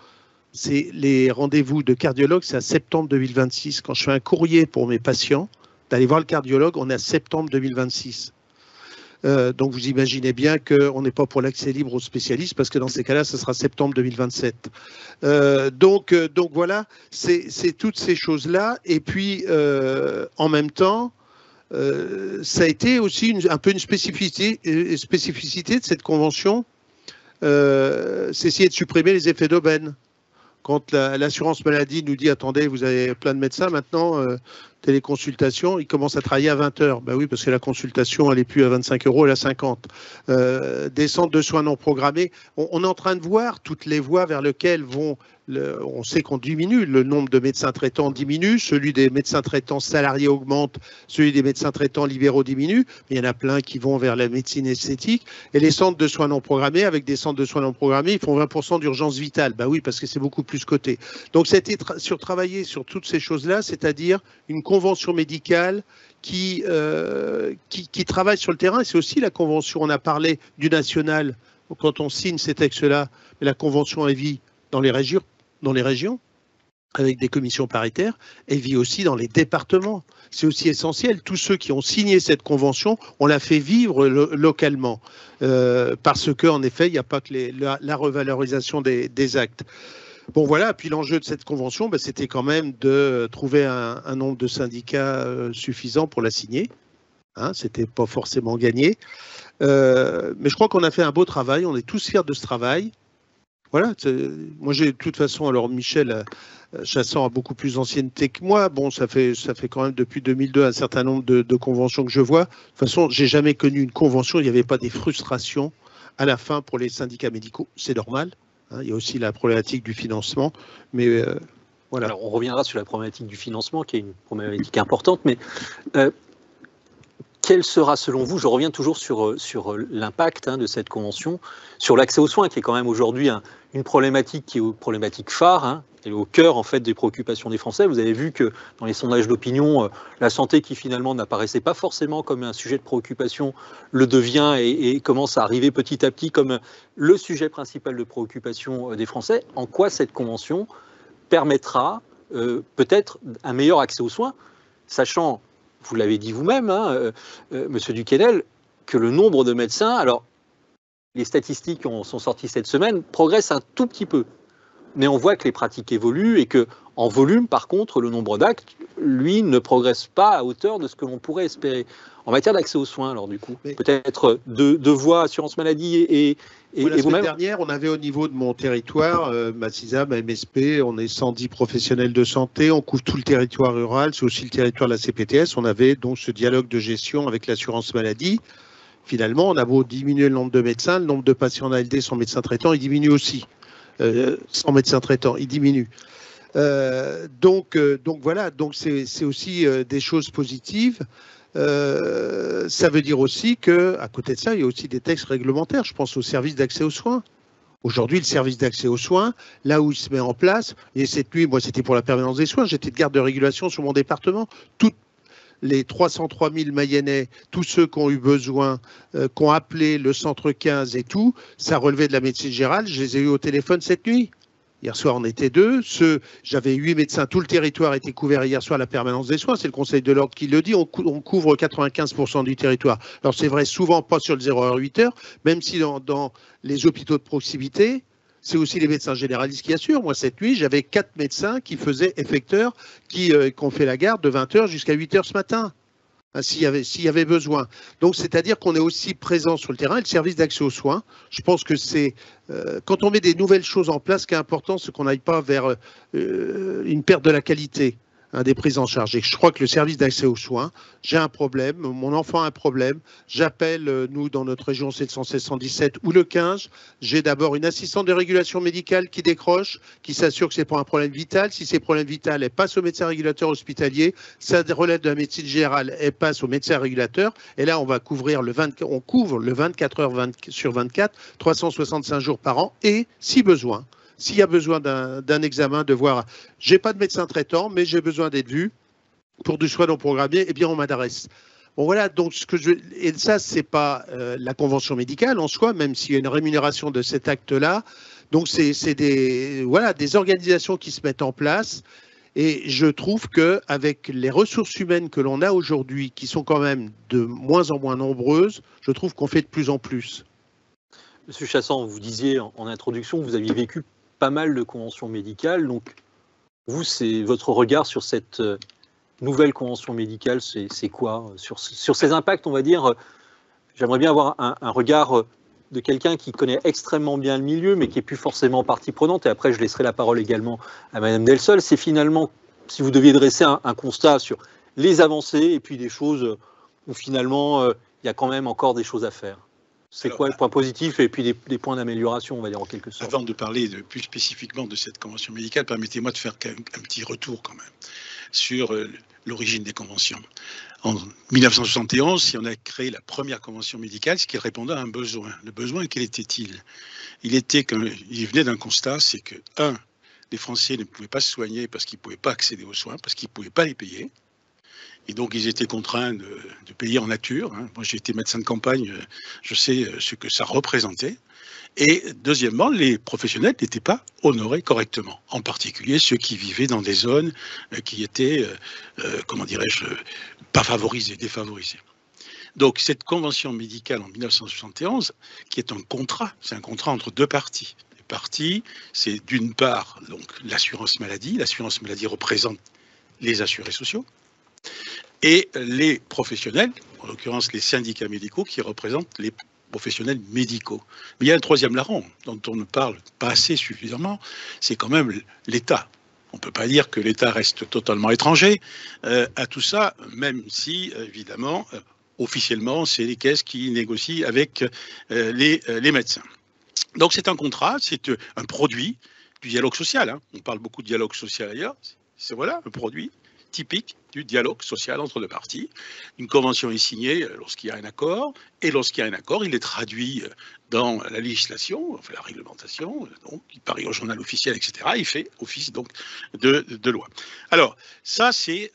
c'est les rendez-vous de cardiologue, c'est à septembre 2026. Quand je fais un courrier pour mes patients, d'aller voir le cardiologue, on est à septembre 2026. Donc vous imaginez bien qu'on n'est pas pour l'accès libre aux spécialistes, parce que dans ces cas-là, ce sera septembre 2027. Donc voilà, c'est toutes ces choses-là. Et puis, en même temps, ça a été aussi un peu une spécificité de cette convention, c'est essayer de supprimer les effets d'aubaine. Quand l'assurance maladie nous dit « Attendez, vous avez plein de médecins maintenant, téléconsultation, ils commencent à travailler à 20 heures. » Ben oui, parce que la consultation, elle n'est plus à 25 €, elle est à 50. Des centres de soins non programmés. On est en train de voir toutes les voies vers lesquelles vont... on sait qu'on diminue, le nombre de médecins traitants diminue, celui des médecins traitants salariés augmente, celui des médecins traitants libéraux diminue, mais il y en a plein qui vont vers la médecine esthétique. Et les centres de soins non programmés, avec des centres de soins non programmés, ils font 20% d'urgence vitale. Ben oui, parce que c'est beaucoup plus coté. Donc c'était travailler sur toutes ces choses-là, c'est-à-dire une convention médicale qui travaille sur le terrain. C'est aussi la convention, on a parlé du national, quand on signe ces textes-là, mais la convention elle vit dans les régions, avec des commissions paritaires, elle vit aussi dans les départements. C'est aussi essentiel. Tous ceux qui ont signé cette convention, on l'a fait vivre localement, parce qu'en effet, il n'y a pas que la revalorisation des actes. Bon voilà, puis l'enjeu de cette convention, ben, c'était quand même de trouver un nombre de syndicats suffisant pour la signer. Hein, c'était pas forcément gagné. Mais je crois qu'on a fait un beau travail, on est tous fiers de ce travail. Voilà, moi j'ai de toute façon, alors Michel Chassan a beaucoup plus d'ancienneté que moi. Bon, ça fait quand même depuis 2002 un certain nombre de conventions que je vois. De toute façon, j'ai jamais connu une convention, il n'y avait pas des frustrations à la fin pour les syndicats médicaux. C'est normal. Hein, il y a aussi la problématique du financement. Mais voilà. Alors on reviendra sur la problématique du financement, qui est une problématique importante, mais quel sera selon vous, je reviens toujours sur l'impact de cette convention, sur l'accès aux soins, qui est quand même aujourd'hui une problématique qui est une problématique phare, et au cœur en fait des préoccupations des Français. Vous avez vu que dans les sondages d'opinion, la santé qui finalement n'apparaissait pas forcément comme un sujet de préoccupation le devient et commence à arriver petit à petit comme le sujet principal de préoccupation des Français. En quoi cette convention permettra peut-être un meilleur accès aux soins, sachant, vous l'avez dit vous-même, Monsieur Duquesnel, que le nombre de médecins, alors les statistiques sont sorties cette semaine, progressent un tout petit peu. Mais on voit que les pratiques évoluent et que, en volume, par contre, le nombre d'actes, lui, ne progresse pas à hauteur de ce que l'on pourrait espérer. En matière d'accès aux soins, alors du coup, peut-être deux voies, assurance maladie et la vous-même. semaine dernière, on avait au niveau de mon territoire, ma CISA, ma MSP, on est 110 professionnels de santé, on couvre tout le territoire rural, c'est aussi le territoire de la CPTS. On avait donc ce dialogue de gestion avec l'assurance maladie. Finalement, on a beau diminuer le nombre de médecins, le nombre de patients en ALD sans médecin traitant, il diminue aussi. Sans médecin traitant, il diminue. Donc voilà, donc c'est aussi des choses positives. Ça veut dire aussi qu'à côté de ça, il y a aussi des textes réglementaires. Je pense au service d'accès aux soins. Aujourd'hui, le service d'accès aux soins, là où il se met en place, et cette nuit, moi, c'était pour la permanence des soins, j'étais de garde de régulation sur mon département. Toutes les 303 000 Mayennais, tous ceux qui ont eu besoin, qui ont appelé le centre 15 et tout, ça relevait de la médecine générale, je les ai eus au téléphone cette nuit. Hier soir, on était 2. J'avais 8 médecins. Tout le territoire était couvert hier soir à la permanence des soins. C'est le Conseil de l'ordre qui le dit. On couvre 95% du territoire. Alors, c'est vrai, souvent pas sur le 0h-8h, même si dans les hôpitaux de proximité, c'est aussi les médecins généralistes qui assurent. Moi, cette nuit, j'avais 4 médecins qui faisaient effecteurs, qui ont fait la garde de 20h jusqu'à 8h ce matin. S'il y avait besoin. Donc, c'est-à-dire qu'on est aussi présent sur le terrain. Et le service d'accès aux soins, je pense que c'est quand on met des nouvelles choses en place, ce qui est important, c'est qu'on n'aille pas vers une perte de la qualité des prises en charge. Et je crois que le service d'accès aux soins, j'ai un problème, mon enfant a un problème, j'appelle, nous, dans notre région, c'est le 116 117 ou le 15, j'ai d'abord une assistante de régulation médicale qui décroche, qui s'assure que c'est pas un problème vital. Si c'est problème vital, elle passe au médecin régulateur hospitalier, ça relève de la médecine générale, elle passe au médecin régulateur, et là, on couvre le 24 heures sur 24, 365 jours par an, et si besoin, s'il y a besoin d'un examen, de voir, j'ai pas de médecin traitant, mais j'ai besoin d'être vu pour du soin non programmé, eh bien on m'adresse. Bon voilà, donc et ça c'est pas la convention médicale en soi, même s'il y a une rémunération de cet acte-là. Donc c'est des organisations qui se mettent en place. Et je trouve qu'avec les ressources humaines que l'on a aujourd'hui, qui sont quand même de moins en moins nombreuses, je trouve qu'on fait de plus en plus. Monsieur Chassang, vous disiez en introduction que vous aviez vécu pas mal de conventions médicales. Donc, vous, c'est votre regard sur cette nouvelle convention médicale, c'est quoi sur ces impacts, on va dire. J'aimerais bien avoir un regard de quelqu'un qui connaît extrêmement bien le milieu, mais qui n'est plus forcément partie prenante. Et après, je laisserai la parole également à Madame Delsol. C'est finalement, si vous deviez dresser un constat sur les avancées et puis des choses où finalement, il y a quand même encore des choses à faire. C'est quoi les points positifs et puis des points d'amélioration, on va dire en quelque sorte. Avant de parler plus spécifiquement de cette convention médicale, permettez-moi de faire un petit retour quand même sur l'origine des conventions. En 1971, si on a créé la première convention médicale, ce qui répondait à un besoin. Le besoin, quel était-il? Il venait d'un constat, c'est que, les Français ne pouvaient pas se soigner parce qu'ils ne pouvaient pas accéder aux soins, parce qu'ils ne pouvaient pas les payer. Et donc, ils étaient contraints de payer en nature. Moi, j'ai été médecin de campagne, je sais ce que ça représentait. Et deuxièmement, les professionnels n'étaient pas honorés correctement, en particulier ceux qui vivaient dans des zones qui étaient, comment dirais-je, pas favorisées, défavorisées. Donc, cette convention médicale en 1971, qui est un contrat, c'est un contrat entre deux parties. Les parties, c'est d'une part donc l'assurance maladie. L'assurance maladie représente les assurés sociaux. Et les professionnels, en l'occurrence les syndicats médicaux, qui représentent les professionnels médicaux. Mais il y a un troisième larron dont on ne parle pas assez suffisamment, c'est quand même l'État. On ne peut pas dire que l'État reste totalement étranger à tout ça, même si, évidemment, officiellement, c'est les caisses qui négocient avec les médecins. Donc c'est un contrat, c'est un produit du dialogue social. On parle beaucoup de dialogue social ailleurs. C'est voilà, le produit typique du dialogue social entre deux parties. Une convention est signée lorsqu'il y a un accord, et lorsqu'il y a un accord, il est traduit dans la législation, enfin la réglementation, donc il paraît au journal officiel, etc. Il fait office donc de loi. Alors, ça, c'est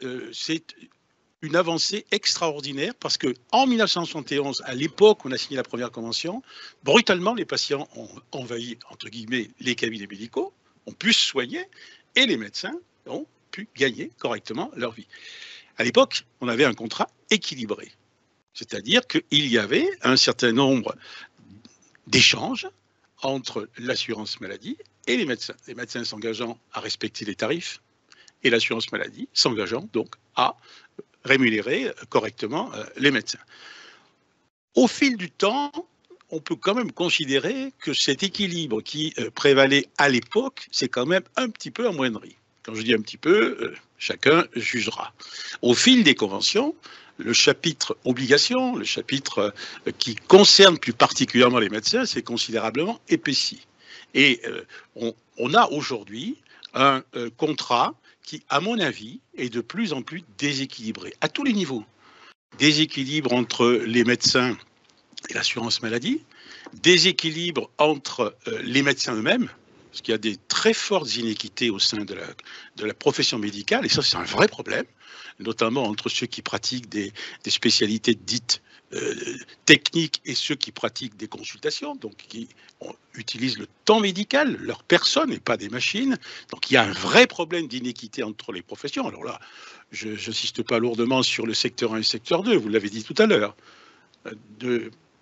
une avancée extraordinaire parce qu'en 1971, à l'époque où on a signé la première convention, brutalement, les patients ont envahi, entre guillemets, les cabinets médicaux, ont pu se soigner, et les médecins ont pu gagner correctement leur vie. À l'époque, on avait un contrat équilibré, c'est-à-dire qu'il y avait un certain nombre d'échanges entre l'assurance maladie et les médecins s'engageant à respecter les tarifs et l'assurance maladie s'engageant donc à rémunérer correctement les médecins. Au fil du temps, on peut quand même considérer que cet équilibre qui prévalait à l'époque, c'est quand même un petit peu amoindri. Quand je dis un petit peu, chacun jugera. Au fil des conventions, le chapitre obligation, le chapitre qui concerne plus particulièrement les médecins, c'est considérablement épaissi. Et on a aujourd'hui un contrat qui, à mon avis, est de plus en plus déséquilibré, à tous les niveaux. Déséquilibre entre les médecins et l'assurance maladie, déséquilibre entre les médecins eux-mêmes, parce qu'il y a des très fortes inéquités au sein de la profession médicale, et ça c'est un vrai problème, notamment entre ceux qui pratiquent des spécialités dites techniques et ceux qui pratiquent des consultations, donc qui utilisent le temps médical, leur personne et pas des machines. Donc il y a un vrai problème d'inéquité entre les professions. Alors là, je n'insiste pas lourdement sur le secteur 1 et le secteur 2, vous l'avez dit tout à l'heure.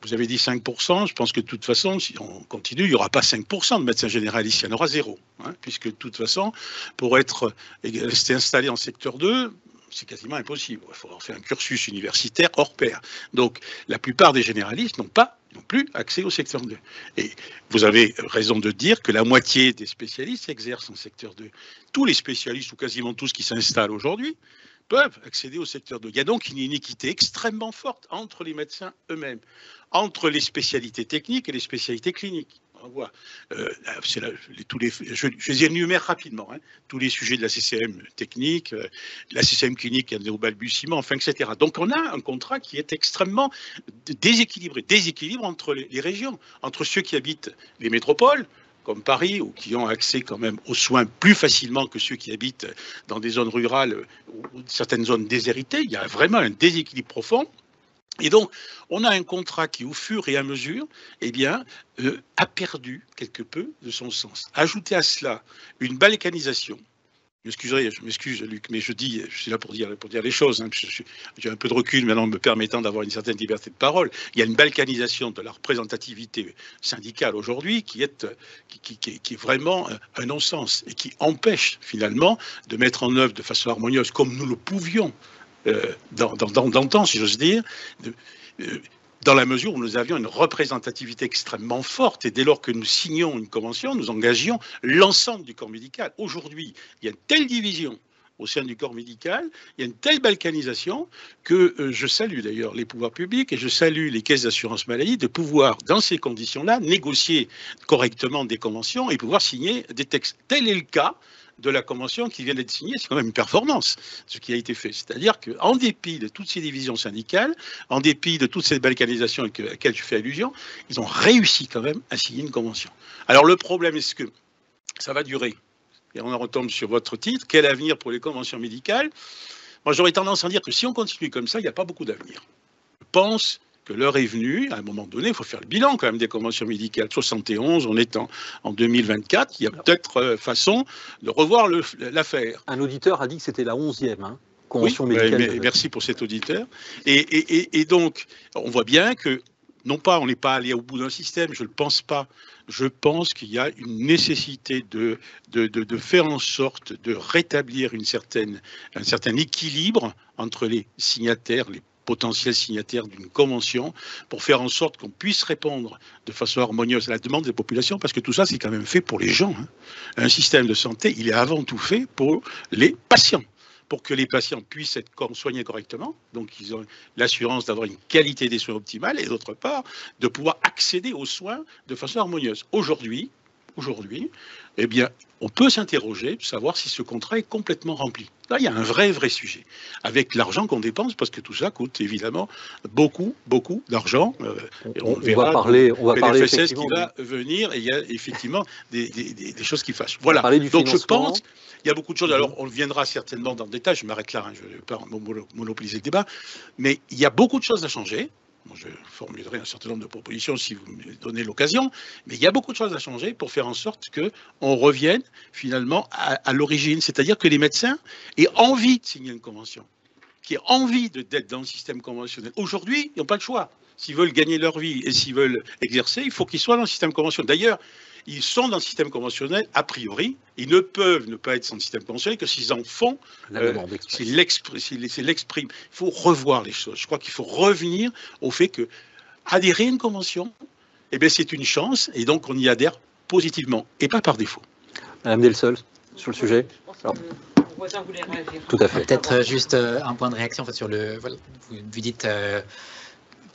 Vous avez dit 5%, je pense que de toute façon, si on continue, il n'y aura pas 5% de médecins généralistes, il y en aura 0, hein, puisque de toute façon, pour rester installé en secteur 2, c'est quasiment impossible. Il faut avoir fait un cursus universitaire hors pair. Donc, la plupart des généralistes n'ont plus accès au secteur 2. Et vous avez raison de dire que la moitié des spécialistes exercent en secteur 2. Tous les spécialistes, ou quasiment tous qui s'installent aujourd'hui, peuvent accéder au secteur 2. Il y a donc une inéquité extrêmement forte entre les médecins eux-mêmes, entre les spécialités techniques et les spécialités cliniques. On voit, je les énumère rapidement, hein, tous les sujets de la CCM technique, la CCM clinique qui est au balbutiement, enfin, etc. Donc on a un contrat qui est extrêmement déséquilibré, déséquilibre entre les régions, entre ceux qui habitent les métropoles, comme Paris, ou qui ont accès quand même aux soins plus facilement que ceux qui habitent dans des zones rurales ou certaines zones déshéritées. Il y a vraiment un déséquilibre profond. Et donc, on a un contrat qui, au fur et à mesure, eh bien, a perdu quelque peu de son sens. Ajoutez à cela une balkanisation. Je m'excuse, Luc, mais je suis là pour dire les choses. Hein, j'ai un peu de recul maintenant me permettant d'avoir une certaine liberté de parole. Il y a une balkanisation de la représentativité syndicale aujourd'hui qui est vraiment un non-sens et qui empêche finalement de mettre en œuvre de façon harmonieuse, comme nous le pouvions dans le temps, si j'ose dire, dans la mesure où nous avions une représentativité extrêmement forte. Et dès lors que nous signions une convention, nous engagions l'ensemble du corps médical. Aujourd'hui, il y a une telle division au sein du corps médical, il y a une telle balkanisation que je salue d'ailleurs les pouvoirs publics et je salue les caisses d'assurance maladie de pouvoir, dans ces conditions-là, négocier correctement des conventions et pouvoir signer des textes. Tel est le cas de la convention qui vient d'être signée. C'est quand même une performance, ce qui a été fait. C'est-à-dire qu'en dépit de toutes ces divisions syndicales, en dépit de toute cette balkanisation à laquelle je fais allusion, ils ont réussi quand même à signer une convention. Alors le problème, est-ce que ça va durer? Et on en retombe sur votre titre. Quel avenir pour les conventions médicales? Moi, j'aurais tendance à dire que si on continue comme ça, il n'y a pas beaucoup d'avenir. Je pense que l'heure est venue, à un moment donné, il faut faire le bilan quand même des conventions médicales. 71, on est en 2024, il y a peut-être façon de revoir l'affaire. Un auditeur a dit que c'était la 11e convention médicale. Merci pour cet auditeur. Et donc, on voit bien que, non pas on n'est pas allé au bout d'un système, je ne le pense pas. Je pense qu'il y a une nécessité de faire en sorte de rétablir un certain équilibre entre les signataires, les potentiels signataires d'une convention, pour faire en sorte qu'on puisse répondre de façon harmonieuse à la demande des populations, parce que tout ça, c'est quand même fait pour les gens. Hein. Un système de santé, il est avant tout fait pour les patients, pour que les patients puissent être soignés correctement, donc ils ont l'assurance d'avoir une qualité des soins optimale, et d'autre part, de pouvoir accéder aux soins de façon harmonieuse. Aujourd'hui, eh bien, on peut s'interroger, savoir si ce contrat est complètement rempli. Là, il y a un vrai sujet, avec l'argent qu'on dépense, parce que tout ça coûte évidemment beaucoup d'argent. On va parler FSS qui va venir, et il y a effectivement des choses qui fâchent. Voilà, donc je pense, il y a beaucoup de choses. Alors, on viendra certainement dans le détail, je m'arrête là, hein, je ne vais pas monopoliser le débat, mais il y a beaucoup de choses à changer. Je formulerai un certain nombre de propositions si vous me donnez l'occasion, mais il y a beaucoup de choses à changer pour faire en sorte qu'on revienne finalement à l'origine, c'est-à-dire que les médecins aient envie de signer une convention, qui aient envie d'être dans le système conventionnel. Aujourd'hui, ils n'ont pas le choix. S'ils veulent gagner leur vie et s'ils veulent exercer, il faut qu'ils soient dans le système conventionnel. D'ailleurs, ils sont dans le système conventionnel a priori. Ils ne peuvent ne pas être dans le système conventionnel que s'ils en font, s'ils l'expriment. Il faut revoir les choses. Je crois qu'il faut revenir au fait que adhérer à une convention, eh bien, c'est une chance et donc on y adhère positivement et pas par défaut. Madame Delsol, sur le sujet. Alors, tout à fait. Peut-être juste un point de réaction en fait, sur le. Voilà, vous dites.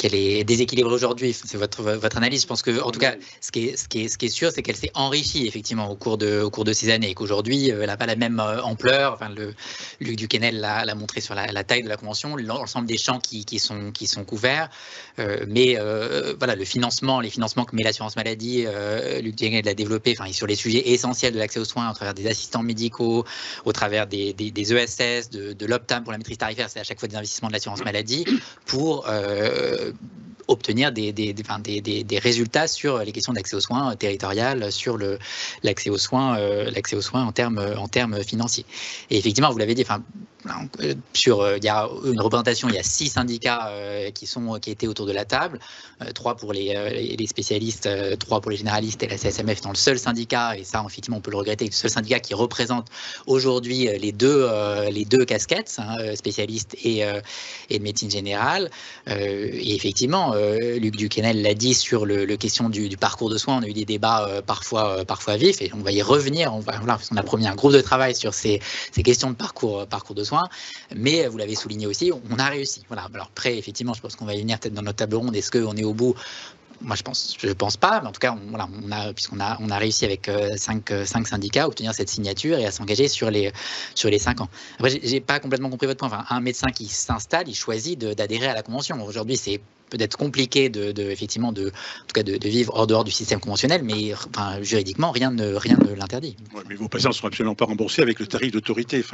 déséquilibrée aujourd'hui. C'est votre analyse. Je pense que, en tout cas, ce qui est sûr, c'est qu'elle s'est enrichie effectivement au cours de ces années, et qu'aujourd'hui, elle n'a pas la même ampleur. Enfin, Luc Duquesnel l'a montré sur la taille de la convention, l'ensemble des champs qui sont couverts. Mais voilà, les financements que met l'assurance maladie, Luc Duquesnel l'a développé. Enfin, sur les sujets essentiels de l'accès aux soins, au travers des assistants médicaux, au travers des ESS, de l'Optam pour la maîtrise tarifaire, c'est à chaque fois des investissements de l'assurance maladie pour obtenir des résultats sur les questions d'accès aux soins territorial, sur l'accès aux soins en termes financiers. Et effectivement, vous l'avez dit, il y a une représentation, il y a 6 syndicats qui étaient autour de la table, 3 pour les spécialistes, 3 pour les généralistes et la CSMF dans le seul syndicat, et ça effectivement on peut le regretter, le seul syndicat qui représente aujourd'hui les deux casquettes, spécialistes et de médecine générale. Et effectivement, Luc Duquesnel l'a dit sur le question du parcours de soins, on a eu des débats parfois vifs, et on va y revenir, on a promis un groupe de travail sur ces questions de parcours de soins, mais vous l'avez souligné aussi, on a réussi. Voilà. Alors après, effectivement, je pense qu'on va y venir peut-être dans notre table ronde. Est-ce qu'on est au bout? Moi, je pense pas, mais en tout cas, puisqu'on a réussi avec 5 syndicats à obtenir cette signature et à s'engager sur les 5 ans. Après, j'ai pas complètement compris votre point. Enfin, un médecin qui s'installe, il choisit d'adhérer à la convention. Aujourd'hui, c'est peut-être compliqué de vivre hors dehors du système conventionnel, mais juridiquement, rien ne l'interdit. Ouais, mais vos patients ne sont absolument pas remboursés avec le tarif d'autorité.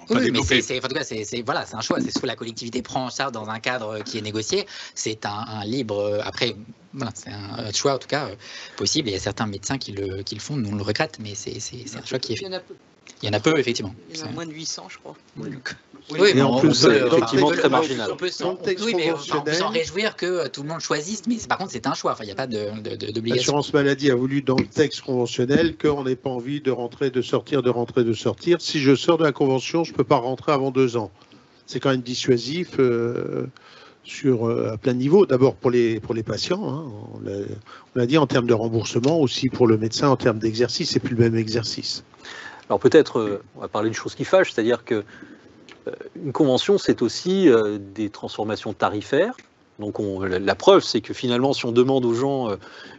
Oui, mais c'est un choix. C'est ce que la collectivité prend en charge dans un cadre qui est négocié. C'est un libre. Après, voilà, c'est un choix en tout cas possible. Il y a certains médecins qui le font, nous on le regrette, mais c'est un choix qui est fait. Il y en a peu, effectivement. Il y en a moins de 800, je crois. Oui, mais en plus, effectivement, très marginal. On peut s'en réjouir que tout le monde choisisse, mais par contre, c'est un choix. Enfin, il n'y a pas d'obligation. L'assurance maladie a voulu, dans le texte conventionnel, qu'on n'ait pas envie de rentrer, de sortir, de rentrer, de sortir. Si je sors de la convention, je ne peux pas rentrer avant 2 ans. C'est quand même dissuasif à plein niveau. D'abord pour les patients, on l'a dit, en termes de remboursement, aussi pour le médecin en termes d'exercice, c'est plus le même exercice. Alors peut-être, on va parler de choses qui fâchent, c'est-à-dire que une convention, c'est aussi des transformations tarifaires. Donc la preuve, c'est que finalement, si on demande aux gens,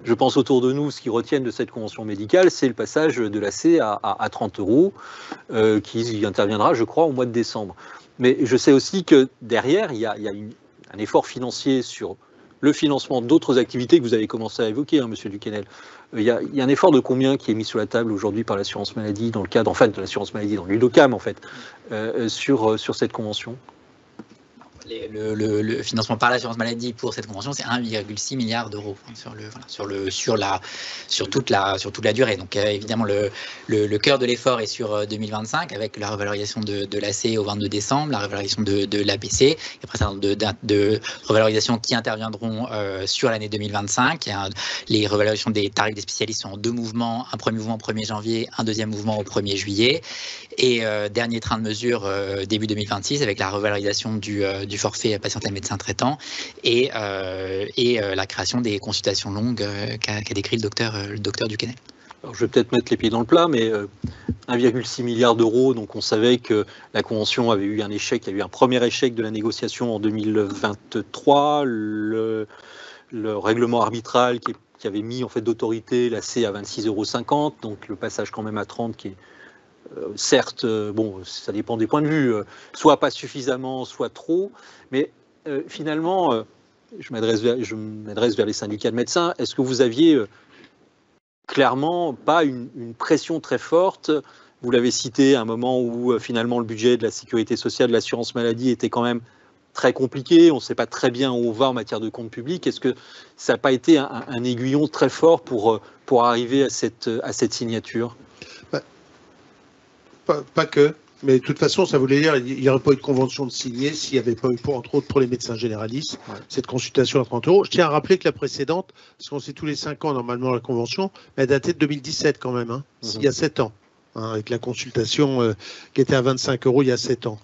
je pense autour de nous, ce qu'ils retiennent de cette convention médicale, c'est le passage de l'AC à 30 €, qui interviendra, je crois, au mois de décembre. Mais je sais aussi que derrière, il y a un effort financier sur le financement d'autres activités que vous avez commencé à évoquer, Monsieur Duquesnel. Il y a un effort de combien qui est mis sur la table aujourd'hui par l'assurance maladie, dans le cadre, de l'assurance maladie, dans l'UDOCAM, en fait, sur cette convention? Le financement par l'assurance maladie pour cette convention, c'est 1,6 milliard d'euros sur toute la durée. Donc évidemment, le cœur de l'effort est sur 2025 avec la revalorisation de l'AC au 22 décembre, la revalorisation de l'APC, et après ça, de revalorisations qui interviendront sur l'année 2025. Les revalorisations des tarifs des spécialistes sont en 2 mouvements, un premier mouvement au 1er janvier, un deuxième mouvement au 1er juillet, et dernier train de mesure début 2026 avec la revalorisation du forfait patientèle médecin traitant et la création des consultations longues qu'a décrit le docteur Duquesnel. Alors, je vais peut-être mettre les pieds dans le plat, mais 1,6 milliard d'euros, donc on savait que la convention avait eu un échec, il y a eu un premier échec de la négociation en 2023, le règlement arbitral qui avait mis en fait d'autorité l'AC à 26,50 €, donc le passage quand même à 30 qui est certes, ça dépend des points de vue, soit pas suffisamment, soit trop, mais finalement, je m'adresse vers les syndicats de médecins, est-ce que vous aviez clairement pas une pression très forte? Vous l'avez cité à un moment où finalement le budget de la sécurité sociale, de l'assurance maladie était quand même très compliqué, on ne sait pas très bien où on va en matière de compte public. Est-ce que ça n'a pas été un aiguillon très fort pour arriver à cette signature? Pas que, mais de toute façon, ça voulait dire qu'il n'y aurait pas eu de convention de signer s'il n'y avait pas eu, entre autres pour les médecins généralistes, cette consultation à 30 €. Je tiens à rappeler que la précédente, parce qu'on sait tous les 5 ans normalement la convention, elle datait de 2017 quand même, il y a 7 ans, avec la consultation qui était à 25 € il y a 7 ans.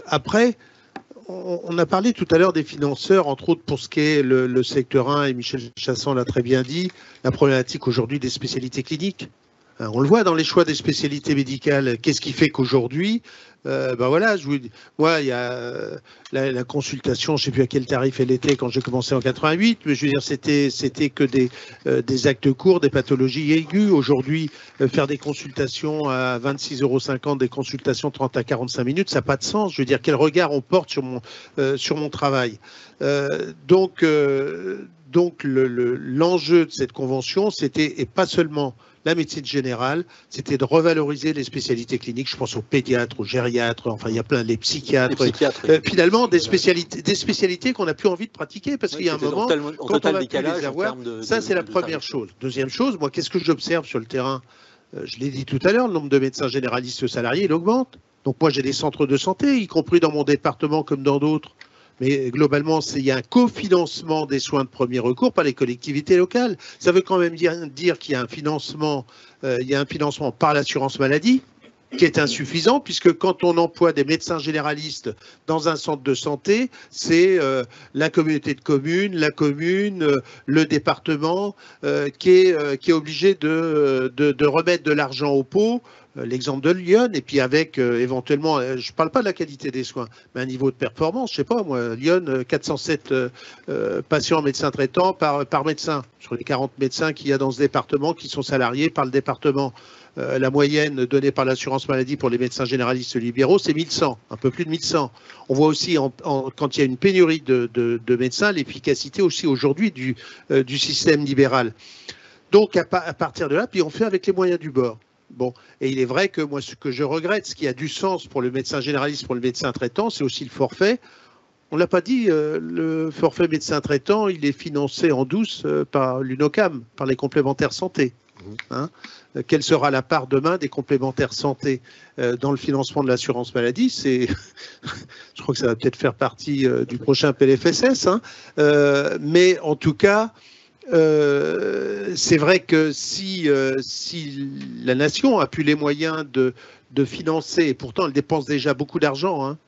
Après, on a parlé tout à l'heure des financeurs, entre autres pour ce qui est le secteur 1, et Michel Chassan l'a très bien dit, la problématique aujourd'hui des spécialités cliniques. On le voit dans les choix des spécialités médicales. Qu'est-ce qui fait qu'aujourd'hui, voilà, moi, il y a la consultation, je ne sais plus à quel tarif elle était quand j'ai commencé en 88, mais je veux dire, c'était que des actes courts, des pathologies aiguës. Aujourd'hui, faire des consultations à 26,50 €, des consultations 30 à 45 minutes, ça n'a pas de sens. Je veux dire, quel regard on porte sur mon travail. Donc l'enjeu de cette convention, c'était, et pas seulement la médecine générale, c'était de revaloriser les spécialités cliniques. Je pense aux pédiatres, aux gériatres, enfin il y a plein, les psychiatres. Finalement, des spécialités qu'on n'a plus envie de pratiquer parce qu'il y a un moment, quand on va plus les avoir, ça c'est la première chose. Deuxième chose, moi, qu'est-ce que j'observe sur le terrain? Je l'ai dit tout à l'heure, le nombre de médecins généralistes salariés, il augmente. Donc moi, j'ai des centres de santé, y compris dans mon département comme dans d'autres. Mais globalement, il y a un cofinancement des soins de premier recours par les collectivités locales. Ça veut quand même dire qu'il y a un financement par l'assurance maladie qui est insuffisant, puisque quand on emploie des médecins généralistes dans un centre de santé, c'est la communauté de communes, la commune, le département qui est obligé de remettre de l'argent au pot. L'exemple de Lyon, et puis avec éventuellement, je ne parle pas de la qualité des soins, mais un niveau de performance, je ne sais pas moi, Lyon, 407 patients médecins traitants par médecin, sur les 40 médecins qu'il y a dans ce département qui sont salariés par le département. La moyenne donnée par l'assurance maladie pour les médecins généralistes libéraux, c'est 1100, un peu plus de 1100. On voit aussi, quand il y a une pénurie de médecins, l'efficacité aussi aujourd'hui du système libéral. Donc à partir de là, puis on fait avec les moyens du bord. Bon, et il est vrai que moi, ce que je regrette, ce qui a du sens pour le médecin généraliste, pour le médecin traitant, c'est aussi le forfait. On ne l'a pas dit, le forfait médecin traitant, il est financé en douce par l'UNOCAM, par les complémentaires santé. Hein, quelle sera la part demain des complémentaires santé dans le financement de l'assurance maladie? Je crois que ça va peut-être faire partie du prochain PLFSS. Hein, mais en tout cas, c'est vrai que si la nation a pu les moyens de financer, et pourtant elle dépense déjà beaucoup d'argent, hein,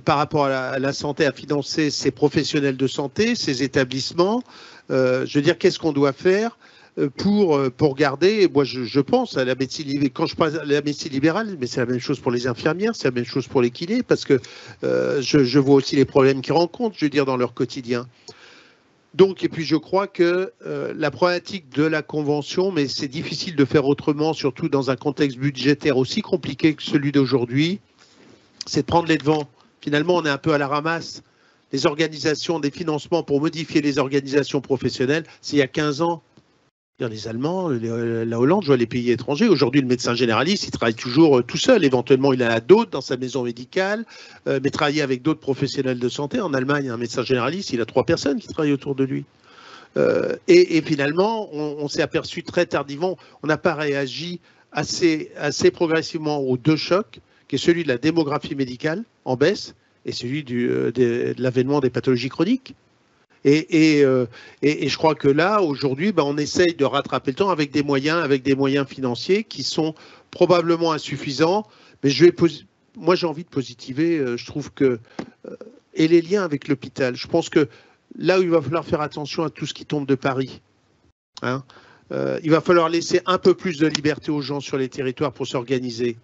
par rapport à la santé, à financer ses professionnels de santé, ses établissements, je veux dire, qu'est-ce qu'on doit faire pour garder, moi je pense à la médecine libérale, quand je parle de la médecine libérale, mais c'est la même chose pour les infirmières, c'est la même chose pour les kinés, parce que je vois aussi les problèmes qu'ils rencontrent, je veux dire, dans leur quotidien. Donc, et puis je crois que la problématique de la convention, mais c'est difficile de faire autrement, surtout dans un contexte budgétaire aussi compliqué que celui d'aujourd'hui, c'est de prendre les devants. Finalement, on est un peu à la ramasse. Les organisations, des financements pour modifier les organisations professionnelles, c'est il y a 15 ans. Les Allemands, la Hollande, je vois les pays étrangers. Aujourd'hui, le médecin généraliste, il travaille toujours tout seul. Éventuellement, il en a d'autres dans sa maison médicale, mais travailler avec d'autres professionnels de santé. En Allemagne, un médecin généraliste, il a 3 personnes qui travaillent autour de lui. Et finalement, on s'est aperçu très tardivement, on n'a pas réagi assez progressivement aux 2 chocs, qui est celui de la démographie médicale en baisse et celui de l'avènement des pathologies chroniques. Et je crois que là, aujourd'hui, on essaye de rattraper le temps avec des moyens financiers qui sont probablement insuffisants. Mais moi, j'ai envie de positiver. Je trouve que et les liens avec l'hôpital. Je pense que là où il va falloir faire attention à tout ce qui tombe de Paris. Hein, il va falloir laisser un peu plus de liberté aux gens sur les territoires pour s'organiser.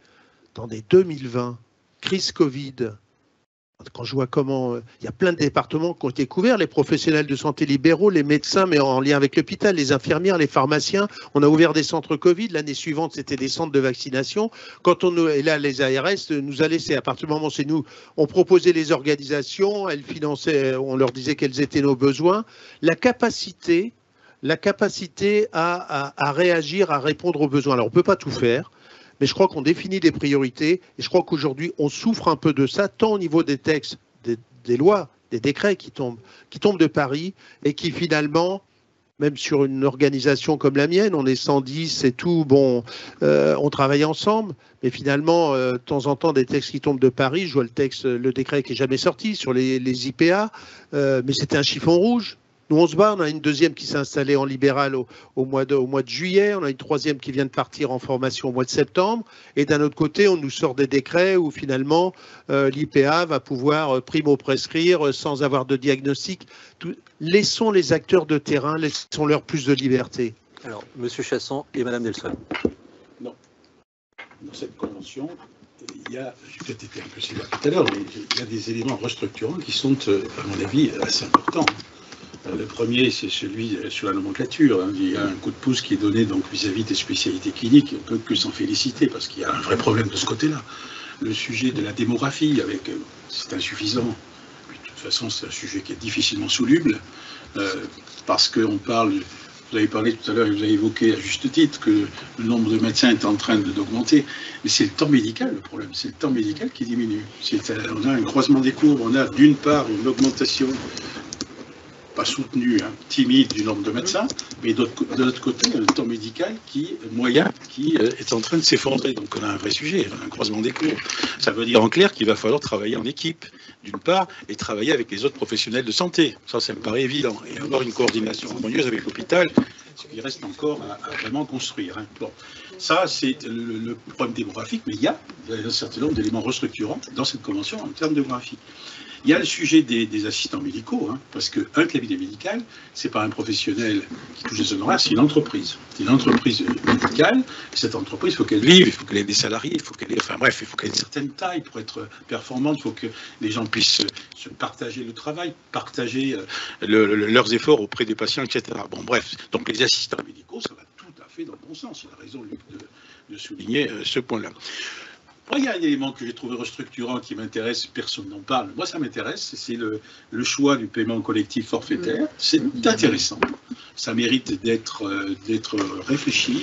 Attendez, 2020, crise Covid. Quand je vois comment il y a plein de départements qui ont été couverts, les professionnels de santé libéraux, les médecins, mais en lien avec l'hôpital, les infirmières, les pharmaciens, on a ouvert des centres Covid. L'année suivante, c'était des centres de vaccination. Et là, les ARS nous a laissé, à partir du moment où c'est nous, on proposait les organisations, elles finançaient, on leur disait quels étaient nos besoins. La capacité à réagir, à répondre aux besoins. Alors, on ne peut pas tout faire. Mais je crois qu'on définit des priorités et je crois qu'aujourd'hui, on souffre un peu de ça, tant au niveau des textes, des lois, des décrets qui tombent de Paris et qui finalement, même sur une organisation comme la mienne, on est 110 et tout, on travaille ensemble, mais finalement, de temps en temps, des textes qui tombent de Paris, je vois le décret qui n'est jamais sorti sur les IPA, mais c'était un chiffon rouge. Nous, on se bat, on a une deuxième qui s'est installée en libéral au mois de juillet, on a une troisième qui vient de partir en formation au mois de septembre, et d'un autre côté, on nous sort des décrets où finalement l'IPA va pouvoir primo-prescrire sans avoir de diagnostic. Laissons les acteurs de terrain, laissons-leur plus de liberté. Alors, Monsieur Chassan et Madame Delson. Non. Dans cette convention, il y a, j'ai peut-être été un peu sévère tout à l'heure, mais il y a des éléments restructurants qui sont, à mon avis, assez importants. Le premier, c'est celui sur la nomenclature. Il y a un coup de pouce qui est donné donc vis-à-vis des spécialités cliniques. On ne peut que s'en féliciter parce qu'il y a un vrai problème de ce côté-là. Le sujet de la démographie, c'est insuffisant. Puis, de toute façon, c'est un sujet qui est difficilement soluble parce qu'on parle. Vous avez parlé tout à l'heure et vous avez évoqué à juste titre que le nombre de médecins est en train d'augmenter. Mais c'est le temps médical le problème. C'est le temps médical qui diminue. On a un croisement des courbes. On a d'une part une augmentation pas soutenue, timide du nombre de médecins, mais de l'autre côté, il y a le temps médical moyen qui est en train de s'effondrer. Donc on a un vrai sujet, un croisement des courbes. Ça veut dire en clair qu'il va falloir travailler en équipe, d'une part, et travailler avec les autres professionnels de santé. Ça me paraît évident. Et avoir une coordination harmonieuse avec l'hôpital, ce qui reste encore à vraiment construire. Bon. Ça, c'est le problème démographique, mais il y a un certain nombre d'éléments restructurants dans cette convention en termes démographiques. Il y a le sujet des assistants médicaux, parce qu'un cabinet médical, c'est pas un professionnel qui touche des honoraires, c'est une entreprise. C'est une entreprise médicale, et cette entreprise, il faut qu'elle vive, il faut qu'elle ait des salariés, il faut qu'elle ait une certaine taille pour être performante, il faut que les gens puissent se partager le travail, partager leurs efforts auprès des patients, etc. Bon, bref, donc les assistants médicaux, ça va tout à fait dans le bon sens. Il a raison, Luc, de souligner ce point-là. Moi, il y a un élément que j'ai trouvé restructurant qui m'intéresse, personne n'en parle. Moi, ça m'intéresse, c'est le choix du paiement collectif forfaitaire. C'est intéressant. Ça mérite d'être réfléchi.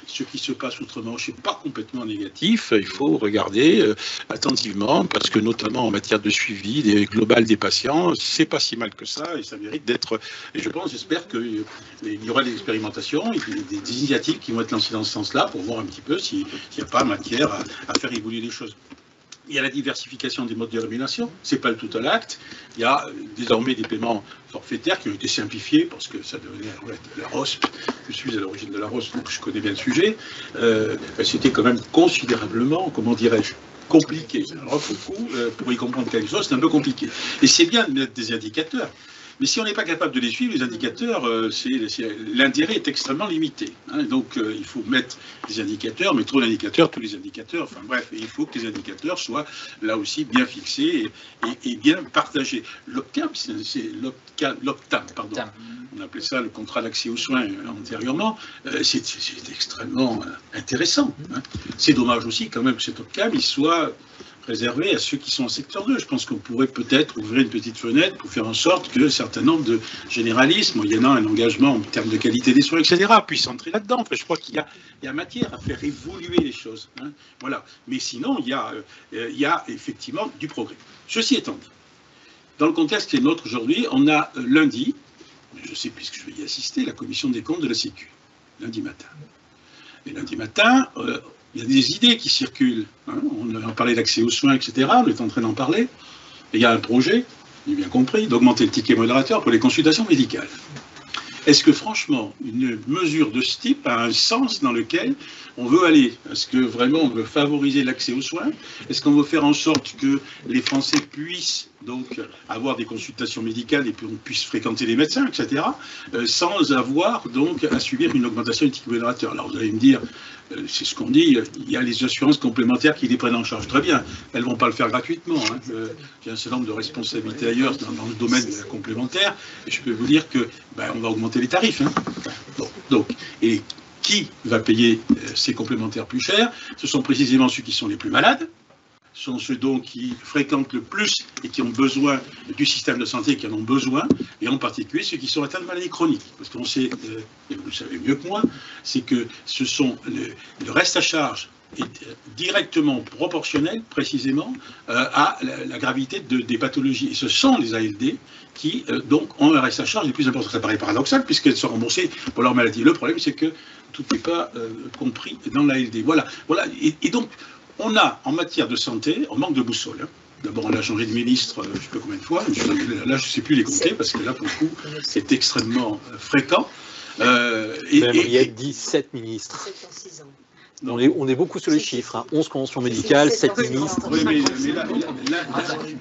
Ce qui se passe outre-Manche n'est pas complètement négatif. Il faut regarder attentivement, parce que notamment en matière de suivi global des patients, c'est pas si mal que ça, et ça mérite d'être. Et j'espère qu'il y aura des expérimentations, et des initiatives qui vont être lancées dans ce sens-là pour voir un petit peu s'il n'y a pas matière à faire évoluer les choses. Il y a la diversification des modes de rémunération, c'est pas le tout à l'acte. Il y a désormais des paiements forfaitaires qui ont été simplifiés parce que ça devenait la ROSP. Je suis à l'origine de la ROSP, donc je connais bien le sujet. C'était quand même considérablement, comment dirais-je, compliqué. Alors, pour y comprendre quelque chose, c'est un peu compliqué. Et c'est bien de mettre des indicateurs. Mais si on n'est pas capable de les suivre, les indicateurs, l'intérêt est extrêmement limité. Donc il faut mettre des indicateurs, mais trop d'indicateurs, tous les indicateurs, enfin bref, il faut que les indicateurs soient là aussi bien fixés et bien partagés. L'OPCAM, l'OPTAM, pardon. On appelait ça le contrat d'accès aux soins antérieurement, c'est extrêmement intéressant. C'est dommage aussi quand même que cet OPCAM il soit réservé à ceux qui sont en secteur 2. Je pense qu'on pourrait peut-être ouvrir une petite fenêtre pour faire en sorte que un certain nombre de généralistes, moyennant un engagement en termes de qualité des soins, etc., puissent entrer là-dedans. Enfin, je crois qu'il y a matière à faire évoluer les choses. Voilà. Mais sinon, il y a effectivement du progrès. Ceci étant dit, dans le contexte qui est nôtre aujourd'hui, on a lundi, je sais puisque je vais y assister, la commission des comptes de la Sécu, lundi matin. Et lundi matin, il y a des idées qui circulent. On a parlé d'accès aux soins, etc. On est en train d'en parler. Et il y a un projet, j'ai bien compris, d'augmenter le ticket modérateur pour les consultations médicales. Est-ce que franchement, une mesure de ce type a un sens dans lequel on veut aller? Est-ce que vraiment on veut favoriser l'accès aux soins? Est-ce qu'on veut faire en sorte que les Français puissent donc avoir des consultations médicales et puis on puisse fréquenter les médecins, etc., sans avoir donc à subir une augmentation du ticket modérateur? Alors vous allez me dire, c'est ce qu'on dit, il y a les assurances complémentaires qui les prennent en charge. Très bien, elles ne vont pas le faire gratuitement. J'ai un certain nombre de responsabilités ailleurs dans le domaine de la complémentaire, et je peux vous dire que on va augmenter les tarifs. Bon, donc, et qui va payer ces complémentaires plus chers? Ce sont précisément ceux qui sont les plus malades, ce sont ceux donc qui fréquentent le plus et qui ont besoin du système de santé, qui en ont besoin, et en particulier ceux qui sont atteints de maladies chroniques. Parce qu'on sait, et vous le savez mieux que moi, c'est que ce sont le reste à charge est directement proportionnel précisément à la gravité des pathologies. Et ce sont les ALD qui donc ont un reste à charge le plus important. Ça paraît paradoxal puisqu'elles sont remboursées pour leur maladie. Le problème c'est que tout n'est pas compris dans l'ALD. Voilà. Et donc on a en matière de santé, on manque de boussole. D'abord, on a changé de ministre, je ne sais pas combien de fois. Là, je ne sais plus les compter parce que là, pour le coup, c'est extrêmement fréquent. Madame Riette dit 7 ministres. 7 en 6 ans. On est beaucoup sur les chiffres, hein. 11 conventions médicales, 7 ministres. Oui, mais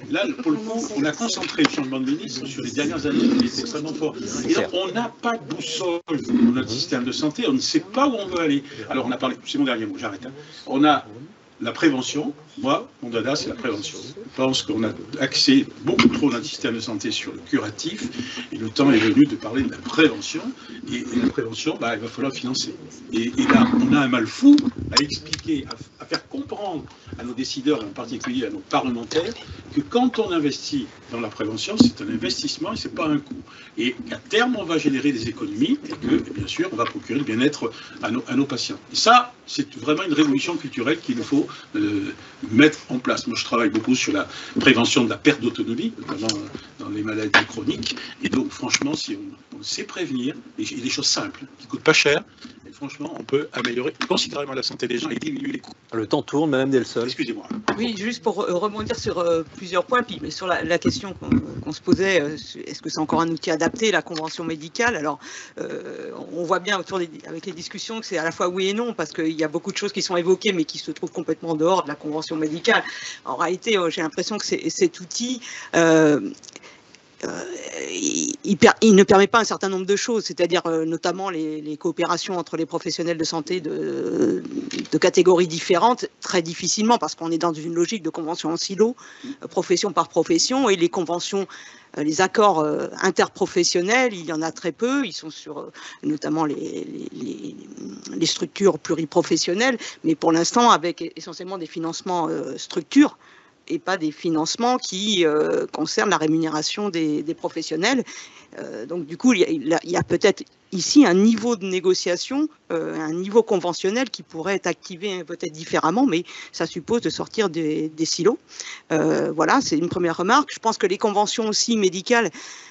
là, pour le coup, on a concentré le changement de ministre sur les dernières années, il est extrêmement fort. Et donc, on n'a pas de boussole dans notre système de santé, on ne sait pas où on veut aller. Alors, on a parlé, c'est mon dernier mot, j'arrête. Hein. On a la prévention. Moi, mon dada, c'est la prévention. Je pense qu'on a axé beaucoup trop notre système de santé sur le curatif, et le temps est venu de parler de la prévention. Et la prévention, il va falloir financer. Et là, on a un mal fou à expliquer, à faire comprendre à nos décideurs, et en particulier à nos parlementaires, que quand on investit dans la prévention, c'est un investissement et c'est pas un coût. Et qu'à terme, on va générer des économies et que, bien sûr, on va procurer le bien-être à nos patients. Et ça, c'est vraiment une révolution culturelle qu'il nous faut mettre en place. Moi, je travaille beaucoup sur la prévention de la perte d'autonomie, notamment dans les maladies chroniques. Et donc, franchement, si on sait prévenir, et des choses simples, qui ne coûtent pas cher, et franchement, on peut améliorer considérablement la santé des gens et diminuer les coûts. Le temps tourne, Madame Delsol. Excusez-moi. Oui, juste pour rebondir sur plusieurs points, puis sur la question qu'on se posait, est-ce que c'est encore un outil adapté, la convention médicale? Alors, on voit bien avec les discussions que c'est à la fois oui et non, parce qu'il y a beaucoup de choses qui sont évoquées, mais qui se trouvent complètement en dehors de la convention médicale. En réalité, j'ai l'impression que cet outil... il ne permet pas un certain nombre de choses, c'est-à-dire notamment les coopérations entre les professionnels de santé de catégories différentes, très difficilement, parce qu'on est dans une logique de convention en silo, profession par profession, et les conventions, les accords interprofessionnels, il y en a très peu, ils sont sur notamment les structures pluriprofessionnelles, mais pour l'instant avec essentiellement des financements structures, et pas des financements qui concernent la rémunération des professionnels. Donc du coup, il y a peut-être ici un niveau de négociation, un niveau conventionnel qui pourrait être activé peut-être différemment, mais ça suppose de sortir des silos. Voilà, c'est une première remarque. Je pense que les conventions aussi médicales,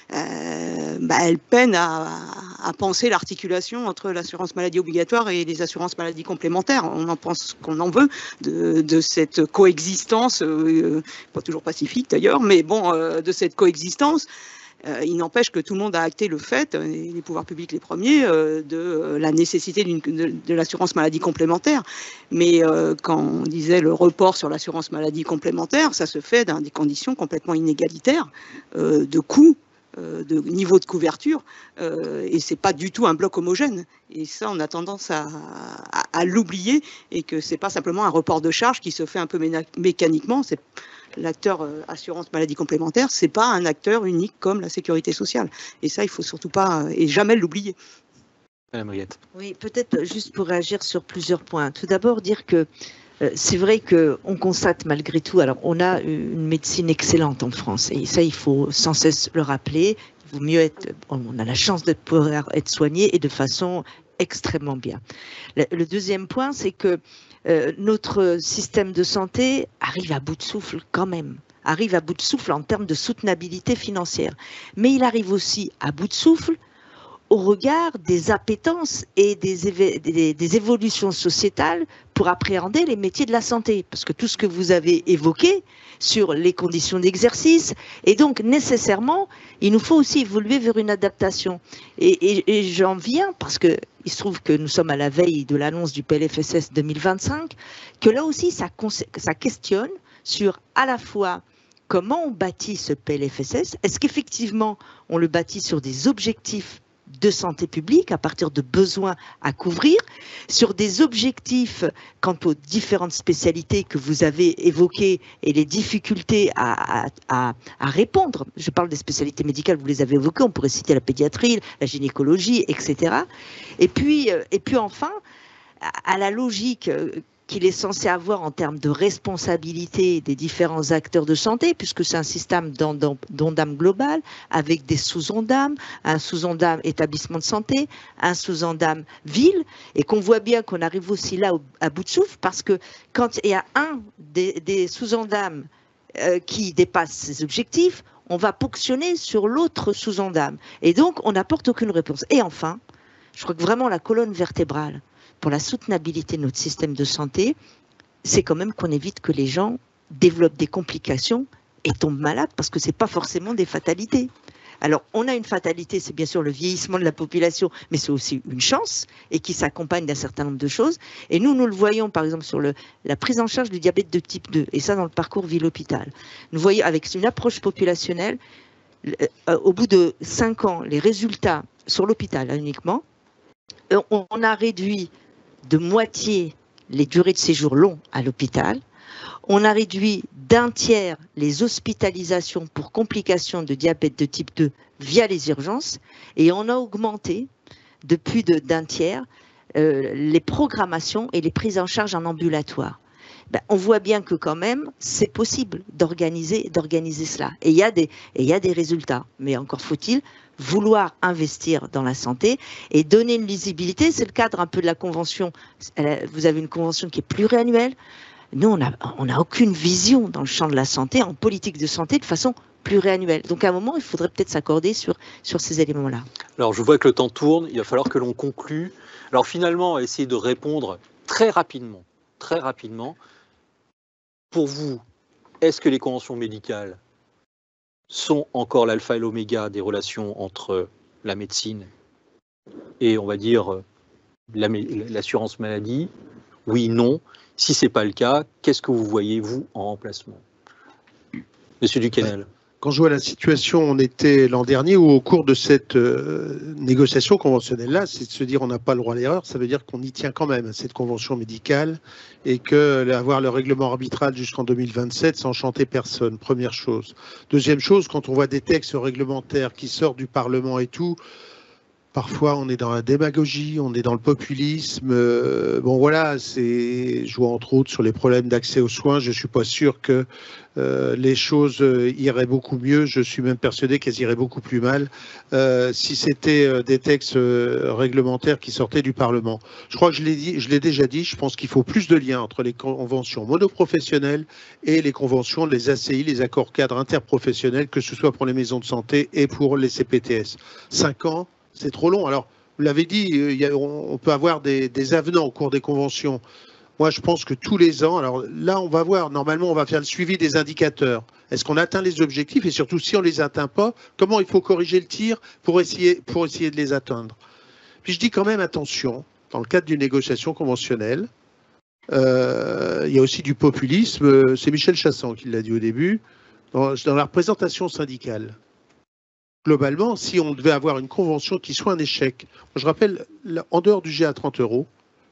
elles peinent à penser l'articulation entre l'assurance maladie obligatoire et les assurances maladie complémentaires. On en pense qu'on en veut de cette coexistence, pas toujours pacifique d'ailleurs, mais bon, de cette coexistence. Il n'empêche que tout le monde a acté le fait, et les pouvoirs publics les premiers, de la nécessité de l'assurance maladie complémentaire. Mais quand on disait le report sur l'assurance maladie complémentaire, ça se fait dans des conditions complètement inégalitaires de coûts, de niveau de couverture, et c'est pas du tout un bloc homogène. Et ça, on a tendance à l'oublier, et que c'est pas simplement un report de charge qui se fait un peu mécaniquement. L'acteur assurance maladie complémentaire, c'est pas un acteur unique comme la sécurité sociale. Et ça, il faut surtout pas et jamais l'oublier. Madame Riette. Oui, peut-être juste pour réagir sur plusieurs points. Tout d'abord, dire que c'est vrai qu'on constate malgré tout, alors on a une médecine excellente en France, et ça, il faut sans cesse le rappeler. Il vaut mieux on a la chance de pouvoir être soigné et de façon extrêmement bien. Le deuxième point, c'est que notre système de santé arrive à bout de souffle quand même, arrive à bout de souffle en termes de soutenabilité financière. Mais il arrive aussi à bout de souffle au regard des appétences et des évolutions sociétales pour appréhender les métiers de la santé. Parce que tout ce que vous avez évoqué sur les conditions d'exercice, et donc nécessairement, il nous faut aussi évoluer vers une adaptation. Et j'en viens, parce que il se trouve que nous sommes à la veille de l'annonce du PLFSS 2025, que là aussi ça questionne sur à la fois comment on bâtit ce PLFSS. Est-ce qu'effectivement on le bâtit sur des objectifs de santé publique à partir de besoins à couvrir, sur des objectifs quant aux différentes spécialités que vous avez évoquées et les difficultés à répondre. Je parle des spécialités médicales, vous les avez évoquées, on pourrait citer la pédiatrie, la gynécologie, etc. Et puis enfin, à la logique qu'il est censé avoir en termes de responsabilité des différents acteurs de santé, puisque c'est un système d'ondame global, avec des sous-ondames, un sous-ondame établissement de santé, un sous-ondame ville, et qu'on voit bien qu'on arrive aussi là à bout de souffle, parce que quand il y a un des sous-ondames qui dépasse ses objectifs, on va ponctionner sur l'autre sous-ondame. Et donc, on n'apporte aucune réponse. Et enfin, je crois que vraiment la colonne vertébrale pour la soutenabilité de notre système de santé, c'est quand même qu'on évite que les gens développent des complications et tombent malades, parce que ce n'est pas forcément des fatalités. Alors, on a une fatalité, c'est bien sûr le vieillissement de la population, mais c'est aussi une chance et qui s'accompagne d'un certain nombre de choses. Et nous le voyons par exemple sur la prise en charge du diabète de type 2, et ça dans le parcours ville-hôpital. Nous voyons avec une approche populationnelle, au bout de 5 ans, les résultats sur l'hôpital uniquement, on a réduit de moitié les durées de séjour longs à l'hôpital. On a réduit d'un tiers les hospitalisations pour complications de diabète de type 2 via les urgences et on a augmenté de plus d'un tiers les programmations et les prises en charge en ambulatoire. On voit bien que quand même, c'est possible d'organiser cela. Et il y a des résultats. Mais encore faut-il vouloir investir dans la santé et donner une lisibilité. C'est le cadre un peu de la convention. Vous avez une convention qui est pluriannuelle. Nous, on n'a aucune vision dans le champ de la santé, en politique de santé, de façon pluriannuelle. Donc à un moment, il faudrait peut-être s'accorder sur ces éléments-là. Alors je vois que le temps tourne, il va falloir que l'on conclue. Alors finalement, on va essayer de répondre très rapidement. Pour vous, est-ce que les conventions médicales sont encore l'alpha et l'oméga des relations entre la médecine et, on va dire, l'assurance maladie? Oui, non. Si ce n'est pas le cas, qu'est-ce que vous voyez, vous, en remplacement? Monsieur Duquesnel. Quand je vois la situation, on était l'an dernier où au cours de cette négociation conventionnelle-là, c'est de se dire on n'a pas le droit à l'erreur, ça veut dire qu'on y tient quand même à cette convention médicale et qu'avoir le règlement arbitral jusqu'en 2027, ça enchantait personne, première chose. Deuxième chose, quand on voit des textes réglementaires qui sortent du Parlement et tout, parfois, on est dans la démagogie, on est dans le populisme. Bon, voilà, je vois entre autres sur les problèmes d'accès aux soins. Je ne suis pas sûr que les choses iraient beaucoup mieux. Je suis même persuadé qu'elles iraient beaucoup plus mal si c'était des textes réglementaires qui sortaient du Parlement. Je crois que je l'ai déjà dit, je pense qu'il faut plus de liens entre les conventions monoprofessionnelles et les conventions, les ACI, les accords cadres interprofessionnels, que ce soit pour les maisons de santé et pour les CPTS. 5 ans. C'est trop long. Alors, vous l'avez dit, on peut avoir des avenants au cours des conventions. Moi, je pense que tous les ans, alors là, on va voir, normalement, on va faire le suivi des indicateurs. Est-ce qu'on atteint les objectifs? Et surtout, si on ne les atteint pas, comment il faut corriger le tir pour essayer de les atteindre? Puis je dis quand même, attention, dans le cadre d'une négociation conventionnelle, il y a aussi du populisme. C'est Michel Chassan qui l'a dit au début, dans la représentation syndicale. Globalement, si on devait avoir une convention qui soit un échec, je rappelle, en dehors du GA 30 €,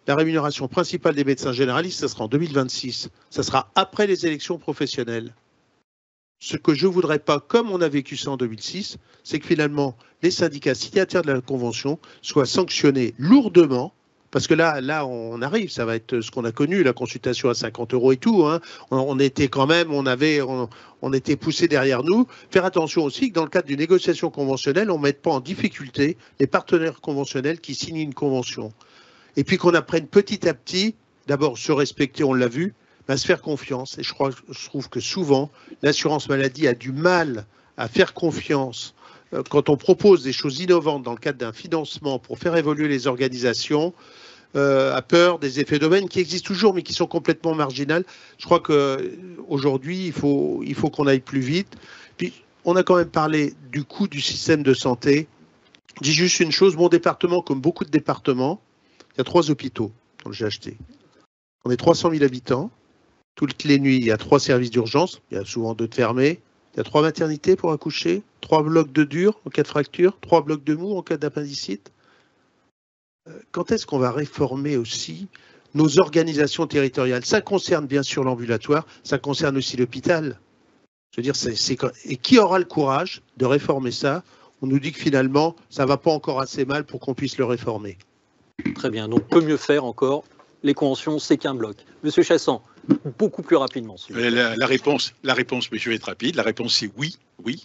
la rémunération principale des médecins généralistes, ça sera en 2026. Ça sera après les élections professionnelles. Ce que je ne voudrais pas, comme on a vécu ça en 2006, c'est que finalement, les syndicats signataires de la convention soient sanctionnés lourdement. Parce que là, on arrive, ça va être ce qu'on a connu, la consultation à 50 € et tout. Hein. On était quand même, on était poussé derrière nous. Faire attention aussi que dans le cadre d'une négociation conventionnelle, on ne mette pas en difficulté les partenaires conventionnels qui signent une convention. Et puis qu'on apprenne petit à petit, d'abord se respecter, on l'a vu, mais à se faire confiance. Et je trouve que souvent, l'assurance maladie a du mal à faire confiance quand on propose des choses innovantes dans le cadre d'un financement pour faire évoluer les organisations, a peur des effets d'aubaine qui existent toujours mais qui sont complètement marginales. Je crois qu'aujourd'hui, il faut qu'on aille plus vite. Puis, on a quand même parlé du coût du système de santé. Je dis juste une chose, mon département, comme beaucoup de départements, il y a 3 hôpitaux dans le GHT. On est 300 000 habitants. Toutes les nuits, il y a 3 services d'urgence. Il y a souvent 2 de fermés. Il y a 3 maternités pour accoucher, 3 blocs de dur en cas de fracture, 3 blocs de mou en cas d'appendicite. Quand est-ce qu'on va réformer aussi nos organisations territoriales? Ça concerne bien sûr l'ambulatoire, ça concerne aussi l'hôpital. Je veux dire, et qui aura le courage de réformer ça? On nous dit que finalement, ça ne va pas encore assez mal pour qu'on puisse le réformer. Très bien, donc peut mieux faire encore. Les conventions, c'est qu'un bloc. Monsieur Chassan, beaucoup plus rapidement. La réponse, mais je vais être rapide, la réponse c'est oui. Il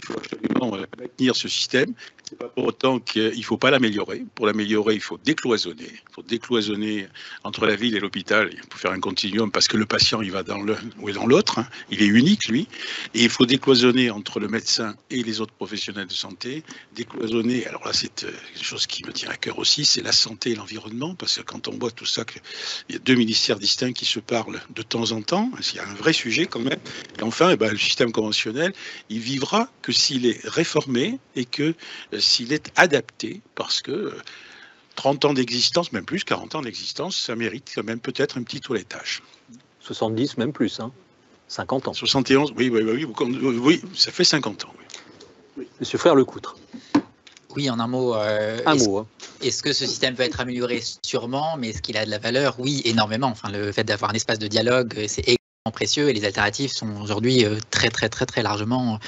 faut absolument maintenir ce système. C'est pas pour autant qu'il ne faut pas l'améliorer. Pour l'améliorer, il faut décloisonner. Il faut décloisonner entre la ville et l'hôpital. Il faut faire un continuum parce que le patient, il va dans l'un ou dans l'autre. Hein. Il est unique, lui. Et il faut décloisonner entre le médecin et les autres professionnels de santé. Décloisonner, alors là, c'est quelque chose qui me tient à cœur aussi, c'est la santé et l'environnement. Parce que quand on voit tout ça, qu'il y a 2 ministères distincts qui se parle de temps en temps, s'il y a un vrai sujet quand même. Et enfin, le système conventionnel, il vivra que s'il est réformé et que s'il est adapté, parce que 30 ans d'existence, même plus, 40 ans d'existence, ça mérite quand même peut-être un petit toilettage. 70, même plus, hein. 50 ans. 71, oui, ça fait 50 ans. Oui. Monsieur Frère-Lecoutre. Oui, en un mot. Est-ce que ce système peut être amélioré? Sûrement, mais est-ce qu'il a de la valeur? Oui, énormément. Enfin, le fait d'avoir un espace de dialogue, c'est extrêmement précieux et les alternatives sont aujourd'hui très largement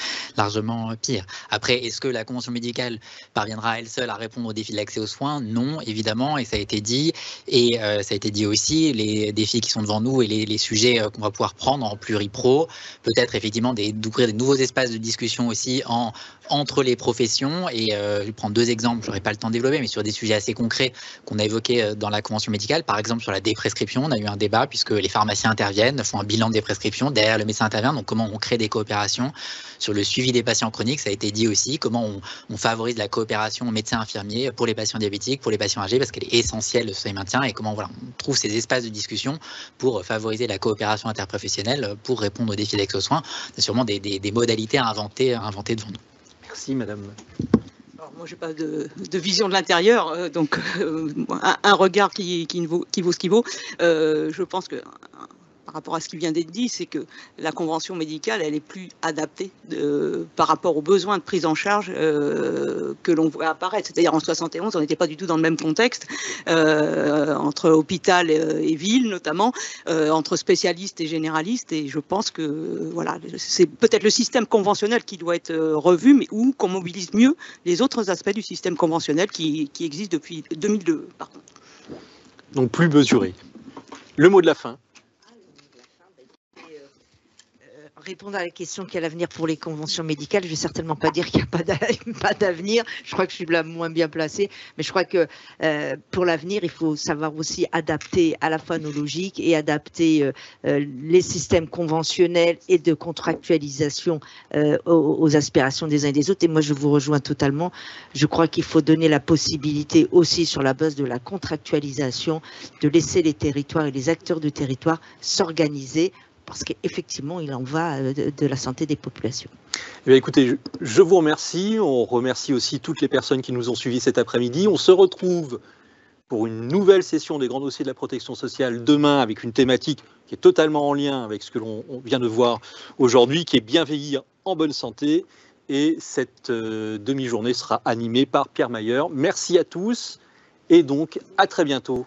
pires. Après, est-ce que la convention médicale parviendra à elle seule à répondre aux défis de l'accès aux soins? Non, évidemment, et ça a été dit. Et ça a été dit aussi, les défis qui sont devant nous et les sujets qu'on va pouvoir prendre en pluripro, peut-être effectivement d'ouvrir des nouveaux espaces de discussion aussi entre les professions. Et je vais prendre deux exemples, je n'aurai pas le temps de développer, mais sur des sujets assez concrets qu'on a évoqués dans la convention médicale. Par exemple, sur la déprescription, on a eu un débat puisque les pharmaciens interviennent, font un bilan des prescriptions, derrière le médecin intervient, donc comment on crée des coopérations sur le suivi des patients chroniques, ça a été dit aussi, comment on favorise la coopération médecin-infirmier pour les patients diabétiques, pour les patients âgés, parce qu'elle est essentielle de ce maintien, et comment on trouve ces espaces de discussion pour favoriser la coopération interprofessionnelle pour répondre aux défis d'accès aux soins. C'est sûrement des modalités à inventer devant nous. Merci madame. Alors, moi, je n'ai pas de vision de l'intérieur, donc un regard qui vaut ce qu'il vaut. Je pense que par rapport à ce qui vient d'être dit, c'est que la convention médicale, elle est plus adaptée par rapport aux besoins de prise en charge que l'on voit apparaître. C'est-à-dire en 71, on n'était pas du tout dans le même contexte, entre hôpital et ville notamment, entre spécialistes et généralistes. Et je pense que voilà, c'est peut-être le système conventionnel qui doit être revu, mais où qu'on mobilise mieux les autres aspects du système conventionnel qui existe depuis 2002, par contre. Donc plus mesuré. Le mot de la fin. Répondre à la question quel avenir pour les conventions médicales, je ne vais certainement pas dire qu'il n'y a pas d'avenir. Je crois que je suis la moins bien placée, mais je crois que pour l'avenir, il faut savoir aussi adapter à la fois nos logiques et adapter les systèmes conventionnels et de contractualisation aux aspirations des uns et des autres. Et moi, je vous rejoins totalement. Je crois qu'il faut donner la possibilité aussi, sur la base de la contractualisation, de laisser les territoires et les acteurs de territoire s'organiser, parce qu'effectivement, il en va de la santé des populations. Eh bien, écoutez, je vous remercie. On remercie aussi toutes les personnes qui nous ont suivis cet après-midi. On se retrouve pour une nouvelle session des grands dossiers de la protection sociale demain, avec une thématique qui est totalement en lien avec ce que l'on vient de voir aujourd'hui, qui est bien vieillir en bonne santé. Et cette demi-journée sera animée par Pierre Mayer. Merci à tous et donc à très bientôt.